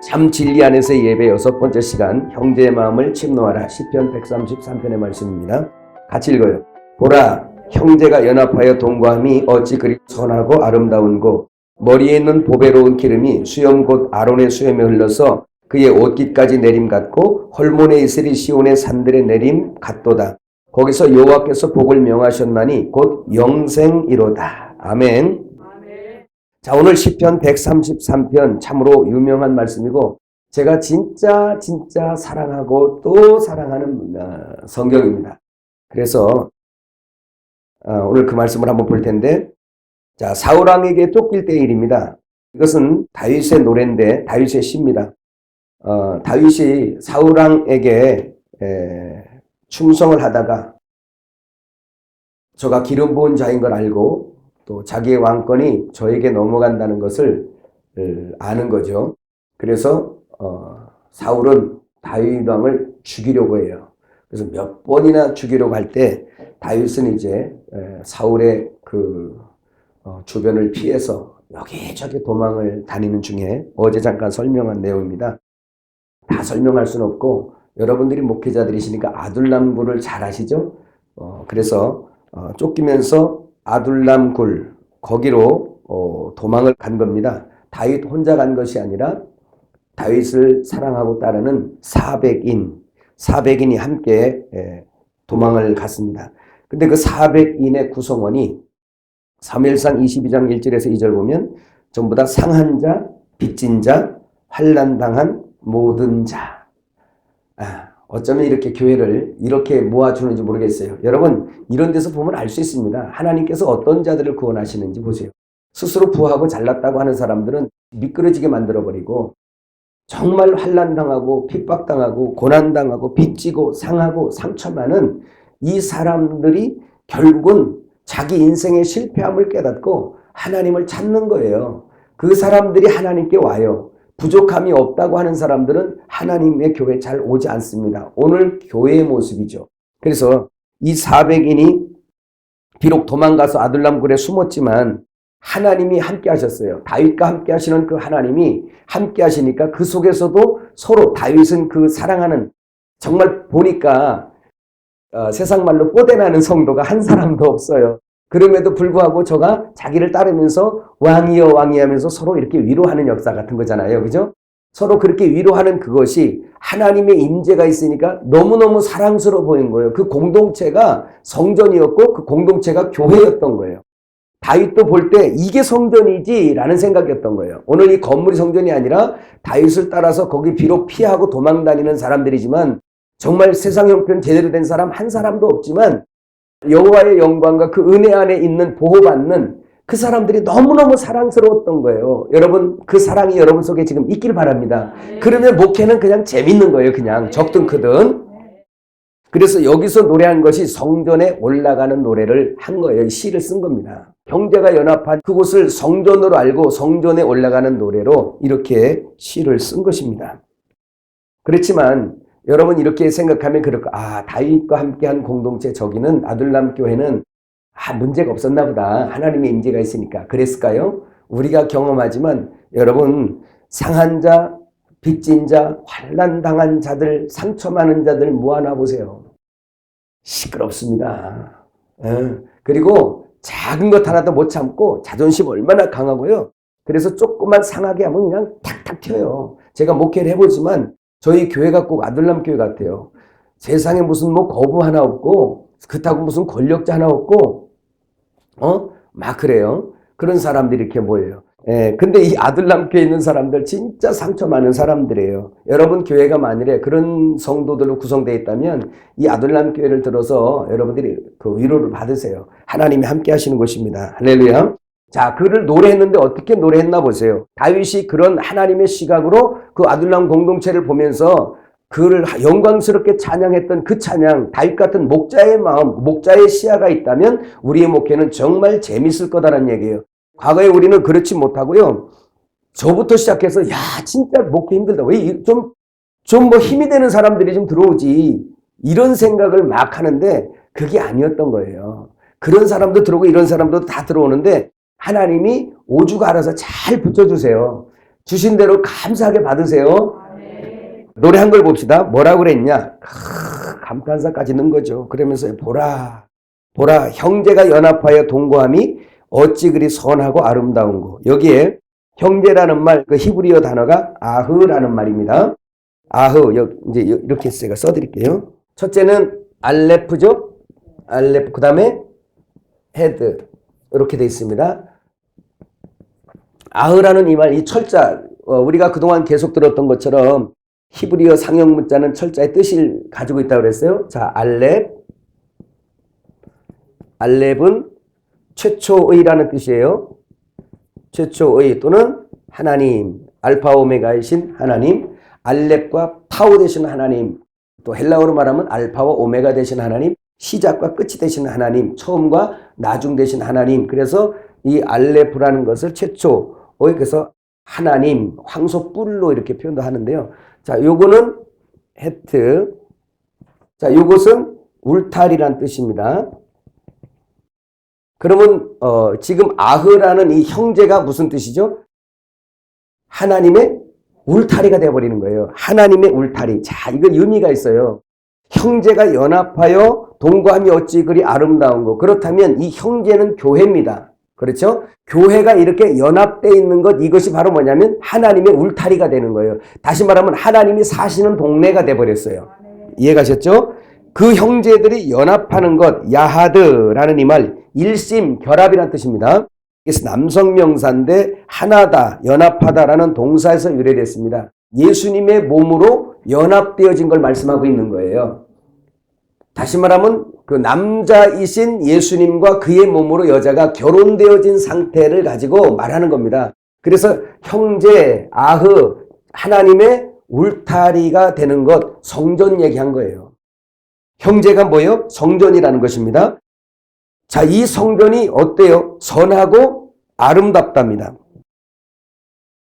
참 진리 안에서의 예배 6번째 시간, 형제의 마음을 침노하라. 시편 133편의 말씀입니다. 같이 읽어요. 보라, 형제가 연합하여 동거함이 어찌 그리 선하고 아름다운고, 머리에 있는 보배로운 기름이 수염 곧 아론의 수염에 흘러서 그의 옷깃까지 내림 같고, 헐몬에 이슬이 시온의 산들의 내림 같도다. 거기서 여호와께서 복을 명하셨나니 곧 영생이로다. 아멘. 자, 오늘 시편 133편 참으로 유명한 말씀이고 제가 진짜 사랑하고 또 사랑하는 성경입니다. 그래서 오늘 그 말씀을 한번 볼 텐데, 자, 사울왕에게 쫓길 때의 일입니다. 이것은 다윗의 노래인데 다윗의 시입니다. 다윗이 사울왕에게 충성을 하다가 저가 기름 부은 자인 걸 알고 또 자기의 왕권이 저에게 넘어간다는 것을 아는 거죠. 그래서 사울은 다윗 왕을 죽이려고 해요. 그래서 몇 번이나 죽이려고 할 때 다윗은 이제 사울의 그 주변을 피해서 여기저기 도망을 다니는 중에 어제 잠깐 설명한 내용입니다. 다 설명할 수는 없고 여러분들이 목회자들이시니까 아둘람굴을 잘 아시죠? 그래서 쫓기면서 아둘람 굴, 거기로 도망을 간 겁니다. 다윗 혼자 간 것이 아니라 다윗을 사랑하고 따르는 400인이 함께 도망을 갔습니다. 근데 그 400인의 구성원이 사무엘상 22장 1절에서 2절 보면 전부 다 상한 자, 빚진 자, 환난당한 모든 자. 어쩌면 이렇게 교회를 이렇게 모아주는지 모르겠어요. 여러분, 이런 데서 보면 알 수 있습니다. 하나님께서 어떤 자들을 구원하시는지 보세요. 스스로 부하고 잘났다고 하는 사람들은 미끄러지게 만들어버리고, 정말 환난당하고 핍박당하고 고난당하고 빚지고 상하고 상처 많은 이 사람들이 결국은 자기 인생의 실패함을 깨닫고 하나님을 찾는 거예요. 그 사람들이 하나님께 와요. 부족함이 없다고 하는 사람들은 하나님의 교회에 잘 오지 않습니다. 오늘 교회의 모습이죠. 그래서 이 400인이 비록 도망가서 아둘람굴에 숨었지만 하나님이 함께 하셨어요. 다윗과 함께 하시는 그 하나님이 함께 하시니까 그 속에서도 서로, 다윗은 그 사랑하는, 정말 보니까 세상 말로 뽀대나는 성도가 한 사람도 없어요. 그럼에도 불구하고 저가 자기를 따르면서 왕이여 하면서 서로 이렇게 위로하는 역사 같은 거잖아요. 그죠? 서로 그렇게 위로하는 그것이 하나님의 임재가 있으니까 너무너무 사랑스러워 보인 거예요. 그 공동체가 성전이었고 그 공동체가 교회였던 거예요. 다윗도 볼 때 이게 성전이지 라는 생각이었던 거예요. 오늘 이 건물이 성전이 아니라 다윗을 따라서 거기 비록 피하고 도망 다니는 사람들이지만 정말 세상 형편 제대로 된 사람 한 사람도 없지만 여호와의 영광과 그 은혜 안에 있는 보호받는 그 사람들이 너무너무 사랑스러웠던 거예요. 여러분, 그 사랑이 여러분 속에 지금 있길 바랍니다. 그러면 목회는 그냥 재밌는 거예요. 그냥 적든 크든. 그래서 여기서 노래한 것이 성전에 올라가는 노래를 한 거예요. 시를 쓴 겁니다. 형제가 연합한 그곳을 성전으로 알고 성전에 올라가는 노래로 이렇게 시를 쓴 것입니다. 그렇지만 여러분 이렇게 생각하면 그럴까? 다윗과 함께한 공동체 저기는 아둘람 교회는 문제가 없었나 보다. 하나님의 임재가 있으니까. 그랬을까요? 우리가 경험하지만 여러분, 상한 자, 빚진 자, 환난당한 자들, 상처 많은 자들 모아놔 보세요. 시끄럽습니다. 그리고 작은 것 하나도 못 참고 자존심 얼마나 강하고요. 그래서 조금만 상하게 하면 그냥 탁탁 튀어요. 제가 목회를 해보지만 저희 교회가 꼭 아둘람 교회 같아요. 세상에 무슨 거부 하나 없고 그렇다고 무슨 권력자 하나 없고 막 그래요. 그런 사람들이 이렇게 모여요. 근데 이 아둘람 교회에 있는 사람들 진짜 상처 많은 사람들이에요. 여러분 교회가 만일에 그런 성도들로 구성되어 있다면 이 아둘람 교회를 들어서 여러분들이 그 위로를 받으세요. 하나님이 함께 하시는 곳입니다. 할렐루야. 자, 그를 노래했는데 어떻게 노래했나 보세요. 다윗이 그런 하나님의 시각으로 그 아둘람 공동체를 보면서 그를 영광스럽게 찬양했던 그 찬양, 다윗 같은 목자의 마음, 목자의 시야가 있다면 우리의 목회는 정말 재밌을 거다라는 얘기예요. 과거에 우리는 그렇지 못하고요. 저부터 시작해서 진짜 목회 힘들다. 왜 좀 힘이 되는 사람들이 좀 들어오지. 이런 생각을 막 하는데 그게 아니었던 거예요. 그런 사람도 들어오고 이런 사람도 다 들어오는데 하나님이 오죽 알아서 잘 붙여주세요. 주신 대로 감사하게 받으세요. 노래 한 걸 봅시다. 뭐라고 그랬냐? 감탄사까지 넣은 거죠. 그러면서 보라 형제가 연합하여 동거함이 어찌 그리 선하고 아름다운고. 여기에 형제라는 말, 그 히브리어 단어가 아흐라는 말입니다. 아흐, 이제 이렇게 제가 써드릴게요. 첫째는 알레프죠. 알레프, 그 다음에 헤드, 이렇게 되어 있습니다. 아흐라는 이 말, 이 철자, 우리가 그동안 계속 들었던 것처럼 히브리어 상형 문자는 철자의 뜻을 가지고 있다고 그랬어요. 자, 알렙은 최초의라는 뜻이에요. 최초의 또는 하나님, 알파 오메가이신 하나님, 알렙과 타우 되신 하나님, 또 헬라어로 말하면 알파와 오메가 되신 하나님, 시작과 끝이 되신 하나님, 처음과 나중 되신 하나님. 그래서 이 알레프라는 것을 최초의, 그래서 하나님, 황소 뿔로 이렇게 표현도 하는데요. 자, 요거는 헤트. 자, 요것은 울타리란 뜻입니다. 그러면 지금 아흐라는 이 형제가 무슨 뜻이죠? 하나님의 울타리가 되어버리는 거예요. 하나님의 울타리. 자, 이거 의미가 있어요. 형제가 연합하여 동거함이 어찌 그리 아름다운 거. 그렇다면 이 형제는 교회입니다. 그렇죠? 교회가 이렇게 연합되어 있는 것, 이것이 바로 뭐냐면 하나님의 울타리가 되는 거예요. 다시 말하면 하나님이 사시는 동네가 되어버렸어요. 이해가셨죠? 그 형제들이 연합하는 것, 야하드라는 이 말, 일심, 결합이라는 뜻입니다. 그래서 남성명사인데 하나다, 연합하다라는 동사에서 유래됐습니다. 예수님의 몸으로 연합되어진 걸 말씀하고 있는 거예요. 다시 말하면 그 남자이신 예수님과 그의 몸으로 여자가 결혼되어진 상태를 가지고 말하는 겁니다. 그래서 형제, 아흐, 하나님의 울타리가 되는 것, 성전 얘기한 거예요. 형제가 뭐예요? 성전이라는 것입니다. 자, 이 성전이 어때요? 선하고 아름답답니다.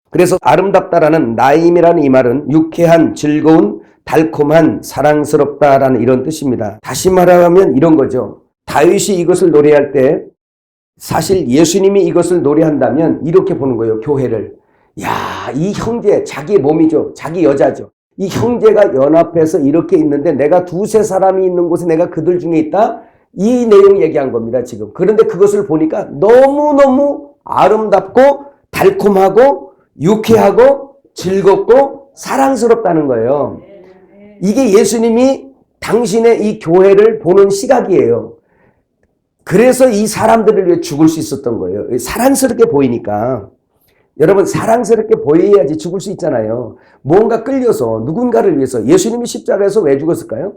그래서 아름답다라는 나임이라는 이 말은 유쾌한, 즐거운, 달콤한, 사랑스럽다라는 이런 뜻입니다. 다시 말하면 이런 거죠. 다윗이 이것을 노래할 때 사실 예수님이 이것을 노래한다면 이렇게 보는 거예요. 교회를. 야, 이 형제, 자기 몸이죠. 자기 여자죠. 이 형제가 연합해서 이렇게 있는데 내가 두세 사람이 있는 곳에 내가 그들 중에 있다? 이 내용 얘기한 겁니다, 지금. 그런데 그것을 보니까 너무너무 아름답고 달콤하고 유쾌하고 즐겁고 사랑스럽다는 거예요. 이게 예수님이 당신의 이 교회를 보는 시각이에요. 그래서 이 사람들을 위해 죽을 수 있었던 거예요. 사랑스럽게 보이니까. 여러분, 사랑스럽게 보여야지 죽을 수 있잖아요. 뭔가 끌려서 누군가를 위해서. 예수님이 십자가에서 왜 죽었을까요?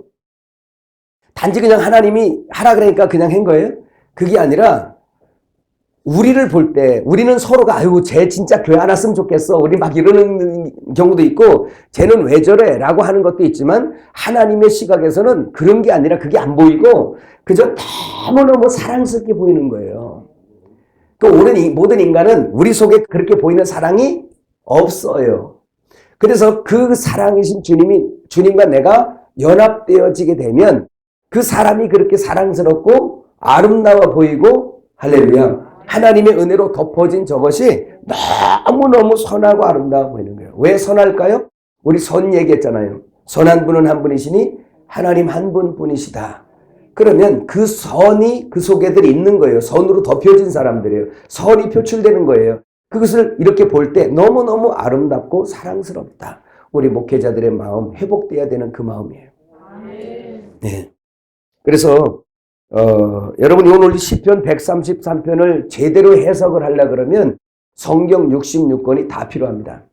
단지 그냥 하나님이 하라 그러니까 그냥 한 거예요? 그게 아니라 우리를 볼 때 우리는 서로가 아유 쟤 진짜 교회 안 왔으면 좋겠어. 우리 막 이러는 경우도 있고 쟤는 왜 저래? 라고 하는 것도 있지만 하나님의 시각에서는 그런 게 아니라 그게 안 보이고 그저 너무너무 사랑스럽게 보이는 거예요. 그 모든 인간은 우리 속에 그렇게 보이는 사랑이 없어요. 그래서 그 사랑이신 주님과 내가 연합되어지게 되면 그 사람이 그렇게 사랑스럽고 아름다워 보이고 할렐루야. 하나님의 은혜로 덮어진 저것이 너무너무 선하고 아름다워 보이는 거예요. 왜 선할까요? 우리 선 얘기했잖아요. 선한 분은 한 분이시니 하나님 한 분뿐이시다. 그러면 그 선이 그 속에들 있는 거예요. 선으로 덮여진 사람들이에요. 선이 표출되는 거예요. 그것을 이렇게 볼 때 너무너무 아름답고 사랑스럽다. 우리 목회자들의 마음, 회복돼야 되는 그 마음이에요. 네. 그래서 여러분이 오늘 시편 133편을 제대로 해석을 하려고 그러면 성경 66권이 다 필요합니다.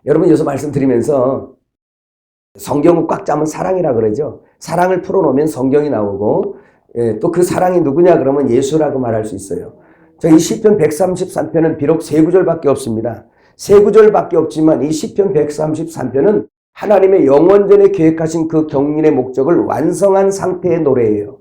여러분 여기서 말씀드리면서 성경을 꽉 짜면 사랑이라 그러죠. 사랑을 풀어놓으면 성경이 나오고 또 그 사랑이 누구냐 그러면 예수라고 말할 수 있어요. 이 시편 133편은 비록 세 구절밖에 없습니다. 세 구절밖에 없지만 이 시편 133편은 하나님의 영원전에 계획하신 그 경륜의 목적을 완성한 상태의 노래예요.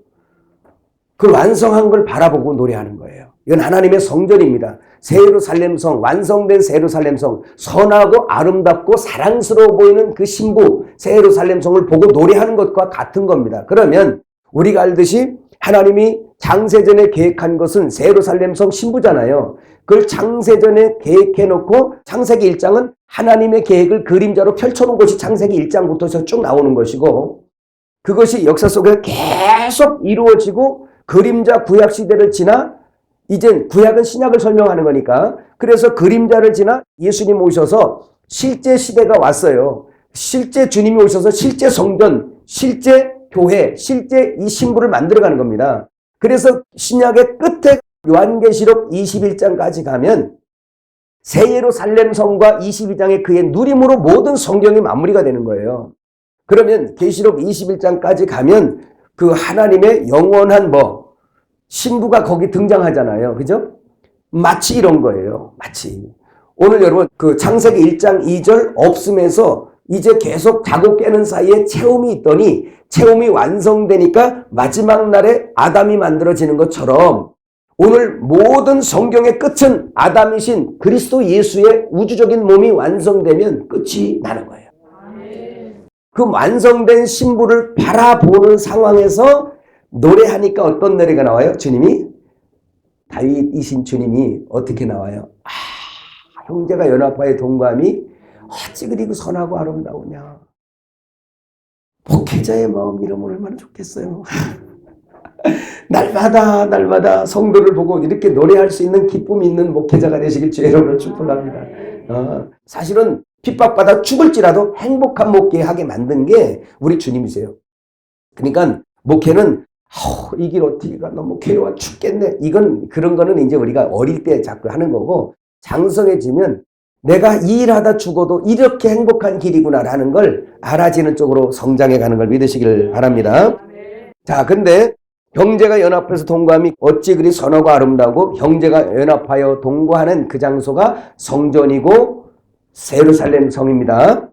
그 완성한 걸 바라보고 노래하는 거예요. 이건 하나님의 성전입니다. 새 예루살렘성, 완성된 새 예루살렘성, 선하고 아름답고 사랑스러워 보이는 그 신부 새 예루살렘성을 보고 노래하는 것과 같은 겁니다. 그러면 우리가 알듯이 하나님이 창세전에 계획한 것은 예루살렘성 신부잖아요. 그걸 창세전에 계획해놓고 창세기 1장은 하나님의 계획을 그림자로 펼쳐놓은 것이 창세기 1장부터 쭉 나오는 것이고, 그것이 역사 속에 계속 이루어지고 그림자 구약시대를 지나 이제 구약은 신약을 설명하는 거니까, 그래서 그림자를 지나 예수님 오셔서 실제 시대가 왔어요. 실제 주님이 오셔서 실제 성전, 실제 교회, 실제 이 신부를 만들어가는 겁니다. 그래서 신약의 끝에 요한계시록 21장까지 가면 새 예루살렘 성과 22장의 그의 누림으로 모든 성경이 마무리가 되는 거예요. 그러면 계시록 21장까지 가면 그 하나님의 영원한 신부가 거기 등장하잖아요. 그죠? 마치 이런 거예요. 마치. 오늘 여러분 그 창세기 1장 2절 없음에서 이제 계속 자고 깨는 사이에 체험이 있더니 체험이 완성되니까 마지막 날에 아담이 만들어지는 것처럼 오늘 모든 성경의 끝은 아담이신 그리스도 예수의 우주적인 몸이 완성되면 끝이 나는 거예요. 그 완성된 신부를 바라보는 상황에서 노래하니까 어떤 노래가 나와요? 주님이? 다윗이신 주님이 어떻게 나와요? 형제가 연합하여 동감이 어찌 그리 선하고 아름다우냐. 목회자의 마음 이러면 얼마나 좋겠어요. 날마다 성도를 보고 이렇게 노래할 수 있는 기쁨이 있는 목회자가 되시길 주의 이름으로 축복합니다. 사실은 핍박받아 죽을지라도 행복한 목회하게 만든 게 우리 주님이세요. 그러니까 목회는 이 길 어떻게 가 너무 괴로워 죽겠네. 그런 거는 이제 우리가 어릴 때 자꾸 하는 거고, 장성해지면 내가 이 일하다 죽어도 이렇게 행복한 길이구나라는 걸 알아지는 쪽으로 성장해 가는 걸 믿으시길 바랍니다. 자, 근데 형제가 연합해서 동거함이 어찌 그리 선하고 아름다우고, 형제가 연합하여 동거하는 그 장소가 성전이고 예루살렘 성입니다.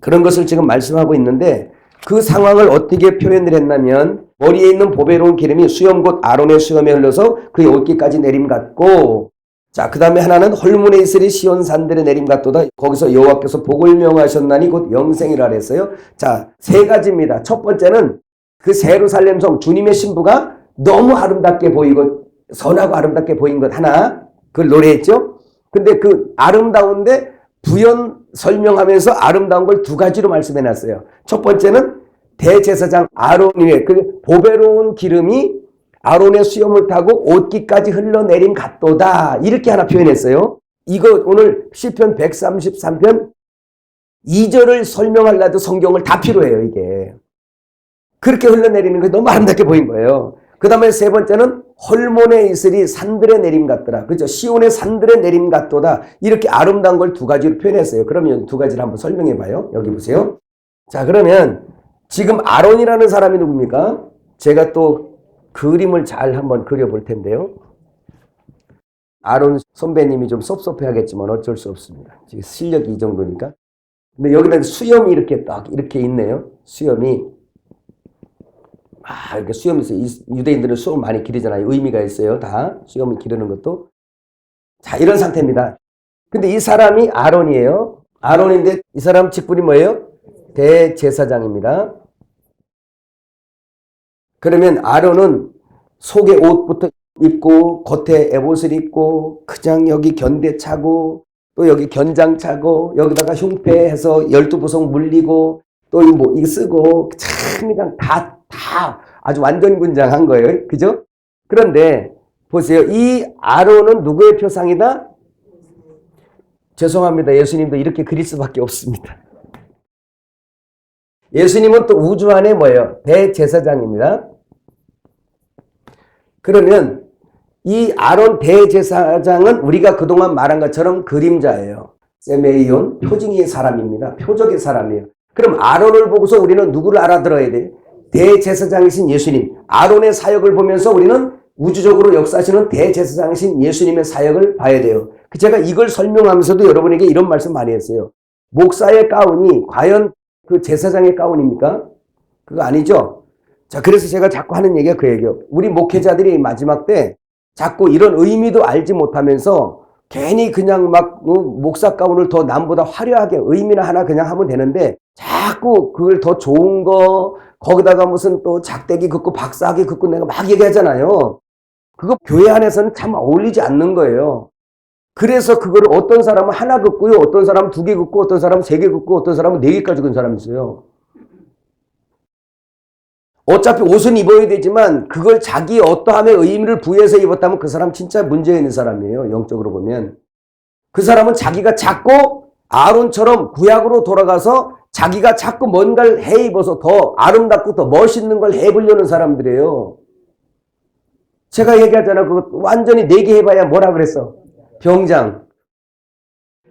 그런 것을 지금 말씀하고 있는데, 그 상황을 어떻게 표현을 했냐면 머리에 있는 보배로운 기름이 수염 곧 아론의 수염에 흘러서 그의 옷깃까지 내림 같고, 자, 그 다음에 하나는 헐문에 있으리 시온 산들의 내림 같도다. 거기서 여호와께서 복을 명하셨나니 곧 영생이라 그랬어요. 자, 세 가지입니다. 첫 번째는 그 예루살렘 성 주님의 신부가 너무 아름답게 보이고 선하고 아름답게 보인 것 하나, 그걸 노래했죠. 근데 그 아름다운데 부연 설명하면서 아름다운 걸 두 가지로 말씀해 놨어요. 첫 번째는 대제사장 아론 위에 그 보배로운 기름이 아론의 수염을 타고 옷깃까지 흘러내린 같도다. 이렇게 하나 표현했어요. 이거 오늘 시편 133편 2절을 설명하려도 성경을 다 필요해요, 이게. 그렇게 흘러내리는 게 너무 아름답게 보인 거예요. 그 다음에 세 번째는 헐몬에 있으리 산들의 내림 같더라. 그죠? 시온의 산들의 내림 같도다. 이렇게 아름다운 걸 두 가지로 표현했어요. 그러면 두 가지를 한번 설명해 봐요. 여기 보세요. 자, 그러면 지금 아론이라는 사람이 누굽니까? 제가 또 그림을 잘 한번 그려볼 텐데요. 아론 선배님이 좀 섭섭해 하겠지만 어쩔 수 없습니다. 지금 실력이 이 정도니까. 근데 여기다 수염이 이렇게 딱 이렇게 있네요. 수염이. 이렇게 수염이 있어요. 유대인들은 수염 많이 기르잖아요. 의미가 있어요. 다 수염을 기르는 것도. 자, 이런 상태입니다. 근데 이 사람이 아론이에요. 아론인데 이 사람 직분이 뭐예요? 대제사장입니다. 그러면 아론은 속에 옷부터 입고 겉에 에봇을 입고 그냥 여기 견대 차고 또 여기 견장 차고 여기다가 흉패해서 12부석 물리고 또 이거 쓰고 참 그냥 다 아주 완전 군장한 거예요. 그죠? 그런데 보세요. 이 아론은 누구의 표상이다? 죄송합니다. 예수님도 이렇게 그릴 수밖에 없습니다. 예수님은 또 우주 안에 뭐예요? 대제사장입니다. 그러면 이 아론 대제사장은 우리가 그동안 말한 것처럼 그림자예요. 세메이온, 표징의 사람입니다. 표적의 사람이에요. 그럼 아론을 보고서 우리는 누구를 알아들어야 돼요? 대제사장이신 예수님. 아론의 사역을 보면서 우리는 우주적으로 역사하시는 대제사장이신 예수님의 사역을 봐야 돼요. 제가 이걸 설명하면서도 여러분에게 이런 말씀 많이 했어요. 목사의 가운이 과연 그 제사장의 가운입니까? 그거 아니죠? 자, 그래서 제가 자꾸 하는 얘기가 그 얘기예요. 우리 목회자들이 마지막 때 자꾸 이런 의미도 알지 못하면서 괜히 그냥 막 목사 가운을 더 남보다 화려하게 의미나 하나 그냥 하면 되는데 자꾸 그걸 더 좋은 거 거기다가 무슨 또 작대기 긋고 박사학위 긋고 내가 막 얘기하잖아요. 그거 교회 안에서는 참 어울리지 않는 거예요. 그래서 그거를 어떤 사람은 하나 긋고요, 어떤 사람은 2개 긋고, 어떤 사람은 3개 긋고, 어떤 사람은 4개까지 긋는 사람이 있어요. 어차피 옷은 입어야 되지만 그걸 자기 어떠함의 의미를 부여해서 입었다면 그 사람 진짜 문제 있는 사람이에요. 영적으로 보면. 그 사람은 자기가 자꾸 아론처럼 구약으로 돌아가서 자기가 자꾸 뭔가를 해 입어서 더 아름답고 더 멋있는 걸 해보려는 사람들이에요. 제가 얘기하잖아요. 그거 완전히 4개 해봐야 뭐라 그랬어? 병장.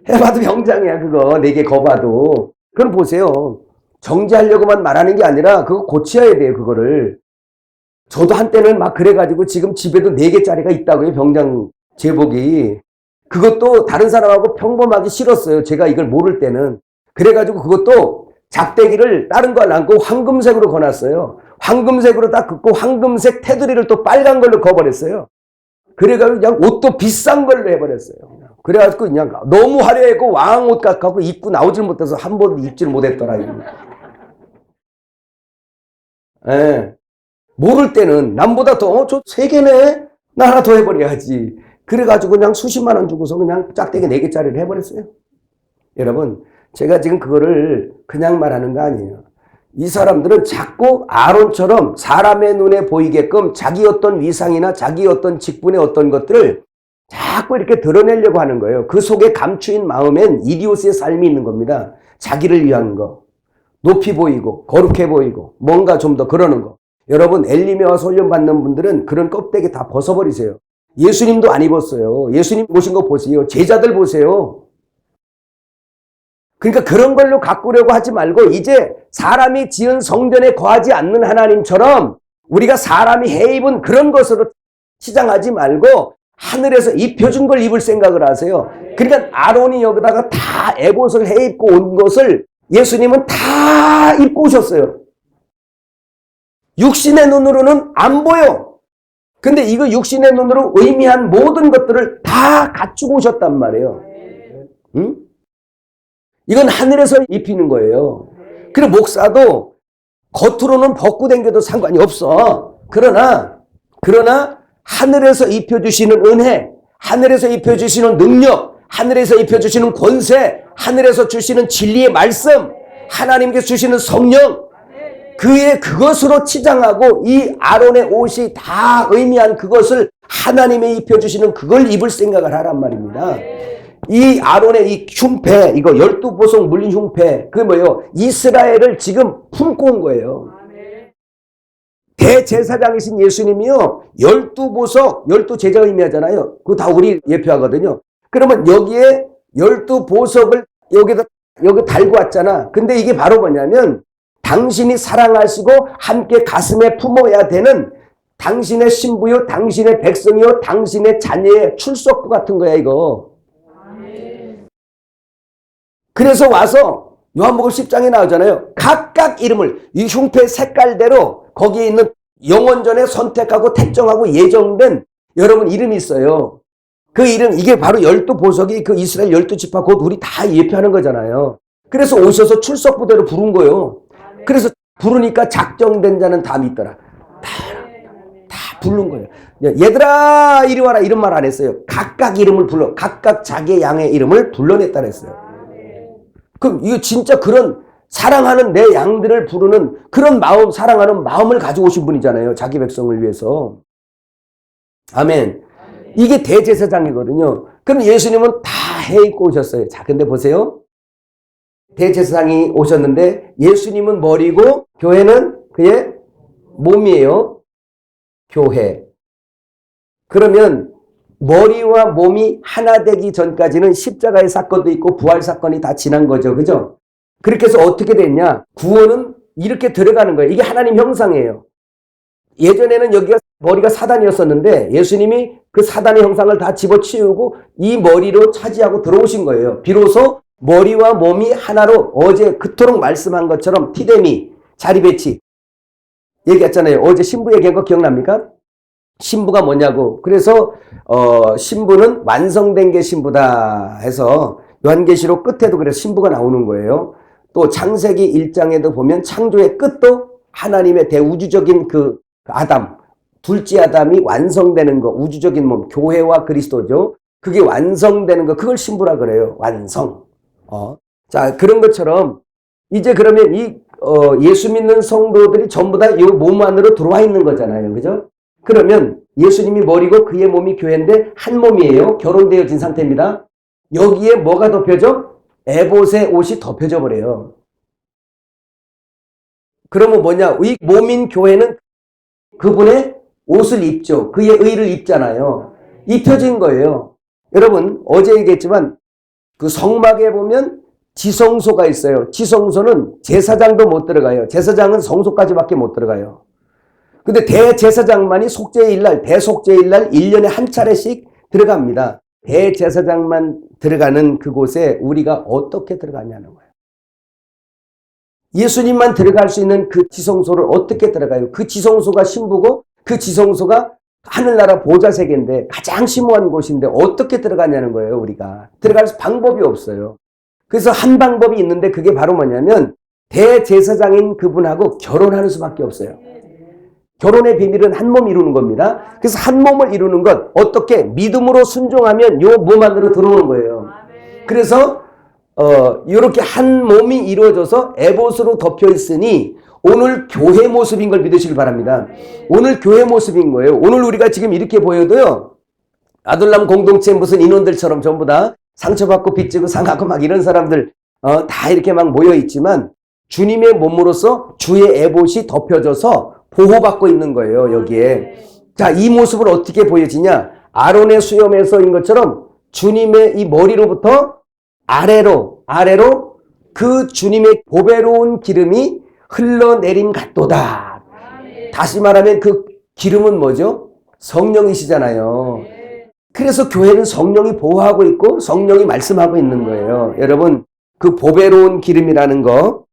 해봐도 병장이야, 그거. 4개 거봐도. 그럼 보세요. 정지하려고만 말하는 게 아니라 그거 고쳐야 돼요, 그거를. 저도 한때는 막 그래가지고 지금 집에도 4개짜리가 있다고요, 병장 제복이. 그것도 다른 사람하고 평범하기 싫었어요. 제가 이걸 모를 때는. 그래가지고 그것도 작대기를 다른 거 안 안고 황금색으로 거놨어요. 황금색으로 딱 긋고 황금색 테두리를 또 빨간 걸로 거버렸어요. 그래가지고 그냥 옷도 비싼 걸로 해버렸어요. 그래가지고 그냥 너무 화려했고 왕옷 같고 입고 나오질 못해서 한 번도 입질 못했더라. 예. 모를 때는 남보다 더, 저 3개네? 나 하나 더 해버려야지. 그래가지고 그냥 수십만 원 주고서 그냥 짝대기 4개짜리를 해버렸어요. 여러분, 제가 지금 그거를 그냥 말하는 거 아니에요. 이 사람들은 자꾸 아론처럼 사람의 눈에 보이게끔 자기 어떤 위상이나 자기 어떤 직분의 어떤 것들을 자꾸 이렇게 드러내려고 하는 거예요. 그 속에 감추인 마음엔 이디오스의 삶이 있는 겁니다. 자기를 위한 거, 높이 보이고 거룩해 보이고 뭔가 좀 더 그러는 거. 여러분, 엘리메와 훈련 받는 분들은 그런 껍데기 다 벗어버리세요. 예수님도 안 입었어요. 예수님 모신 거 보세요. 제자들 보세요. 그러니까 그런 걸로 가꾸려고 하지 말고 이제 사람이 지은 성전에 거하지 않는 하나님처럼 우리가 사람이 해 입은 그런 것으로 치장하지 말고 하늘에서 입혀준 걸 입을 생각을 하세요. 그러니까 아론이 여기다가 다 에봇을 해 입고 온 것을 예수님은 다 입고 오셨어요. 육신의 눈으로는 안 보여. 근데 이거 육신의 눈으로 의미한 모든 것들을 다 갖추고 오셨단 말이에요. 응? 이건 하늘에서 입히는 거예요. 그리고 목사도 겉으로는 벗고 댕겨도 상관이 없어. 그러나 하늘에서 입혀주시는 은혜, 하늘에서 입혀주시는 능력, 하늘에서 입혀주시는 권세, 하늘에서 주시는 진리의 말씀, 하나님께서 주시는 성령, 그것으로 치장하고 이 아론의 옷이 다 의미한 그것을 하나님이 입혀주시는 그걸 입을 생각을 하란 말입니다. 이 아론의 이 흉패, 이거 12보석 물린 흉패, 그게 뭐예요? 이스라엘을 지금 품고 온 거예요. 대제사장이신 예수님이요, 12보석, 12제자가 의미하잖아요. 그거 다 우리 예표하거든요. 그러면 여기에 12보석을 여기 달고 왔잖아. 근데 이게 바로 뭐냐면, 당신이 사랑하시고 함께 가슴에 품어야 되는 당신의 신부요, 당신의 백성이요, 당신의 자녀의 출석부 같은 거야, 이거. 그래서 와서 요한복음 10장에 나오잖아요. 각각 이름을 이 흉패 색깔대로 거기에 있는 영원전에 선택하고 택정하고 예정된 여러분 이름이 있어요. 그 이름, 이게 바로 12보석이 그 이스라엘 12지파 곧 우리 다 예표하는 거잖아요. 그래서 오셔서 출석부대로 부른 거예요. 그래서 부르니까 작정된 자는 다 믿더라. 다 부른 거예요. 얘들아 이리 와라 이런 말 안 했어요. 각각 이름을 불러, 각각 자기의 양의 이름을 불러냈다 그랬어요. 그럼 이거 진짜 그런 사랑하는 내 양들을 부르는 그런 마음, 사랑하는 마음을 가지고 오신 분이잖아요. 자기 백성을 위해서. 아멘. 이게 대제사장이거든요. 그럼 예수님은 다 해입고 오셨어요. 자, 근데 보세요. 대제사장이 오셨는데 예수님은 머리고 교회는 그의 몸이에요. 교회. 그러면 머리와 몸이 하나 되기 전까지는 십자가의 사건도 있고 부활 사건이 다 지난 거죠. 그죠? 그렇게 해서 어떻게 됐냐? 구원은 이렇게 들어가는 거예요. 이게 하나님 형상이에요. 예전에는 여기가 머리가 사단이었었는데 예수님이 그 사단의 형상을 다 집어치우고 이 머리로 차지하고 들어오신 거예요. 비로소 머리와 몸이 하나로 어제 그토록 말씀한 것처럼 티데미, 자리 배치 얘기했잖아요. 어제 신부 얘기한 거 기억납니까? 신부가 뭐냐고. 그래서 신부는 완성된 게 신부다 해서 요한계시록 끝에도 그래서 신부가 나오는 거예요. 또 창세기 1장에도 보면 창조의 끝도 하나님의 대우주적인 그 아담, 둘째 아담이 완성되는 거, 우주적인 몸, 교회와 그리스도죠. 그게 완성되는 거, 그걸 신부라 그래요. 완성. 자, 그런 것처럼 이제 그러면 예수 믿는 성도들이 전부 다 이 몸 안으로 들어와 있는 거잖아요. 그죠? 그러면 예수님이 머리고 그의 몸이 교회인데 한 몸이에요. 결혼되어진 상태입니다. 여기에 뭐가 덮여져? 에봇의 옷이 덮여져 버려요. 그러면 뭐냐? 이 몸인 교회는 그분의 옷을 입죠. 그의 의를 입잖아요. 입혀진 거예요. 여러분, 어제 얘기했지만 그 성막에 보면 지성소가 있어요. 지성소는 제사장도 못 들어가요. 제사장은 성소까지밖에 못 들어가요. 근데 대제사장만이 속죄일날, 대속죄일날 1년에 한 차례씩 들어갑니다. 대제사장만 들어가는 그곳에 우리가 어떻게 들어가냐는 거예요. 예수님만 들어갈 수 있는 그 지성소를 어떻게 들어가요? 그 지성소가 신부고 그 지성소가 하늘나라 보좌세계인데 가장 심오한 곳인데 어떻게 들어가냐는 거예요. 우리가 들어갈 방법이 없어요. 그래서 한 방법이 있는데 그게 바로 뭐냐면 대제사장인 그분하고 결혼하는 수밖에 없어요. 결혼의 비밀은 한 몸 이루는 겁니다. 그래서 한 몸을 이루는 것 어떻게 믿음으로 순종하면 요 몸 안으로 들어오는 거예요. 그래서 이렇게 한 몸이 이루어져서 에봇으로 덮여 있으니 오늘 교회 모습인 걸 믿으시길 바랍니다. 오늘 교회 모습인 거예요. 오늘 우리가 지금 이렇게 보여도요. 아둘람 공동체 무슨 인원들처럼 전부 다 상처받고 빚지고 상하고 막 이런 사람들 다 이렇게 막 모여 있지만 주님의 몸으로서 주의 에봇이 덮여져서 보호받고 있는 거예요. 여기에. 자, 이 모습을 어떻게 보여지냐? 아론의 수염에서인 것처럼 주님의 이 머리로부터 아래로 그 주님의 보배로운 기름이 흘러내림 같도다. 다시 말하면 그 기름은 뭐죠? 성령이시잖아요. 그래서 교회는 성령이 보호하고 있고 성령이 말씀하고 있는 거예요. 여러분, 그 보배로운 기름이라는 거,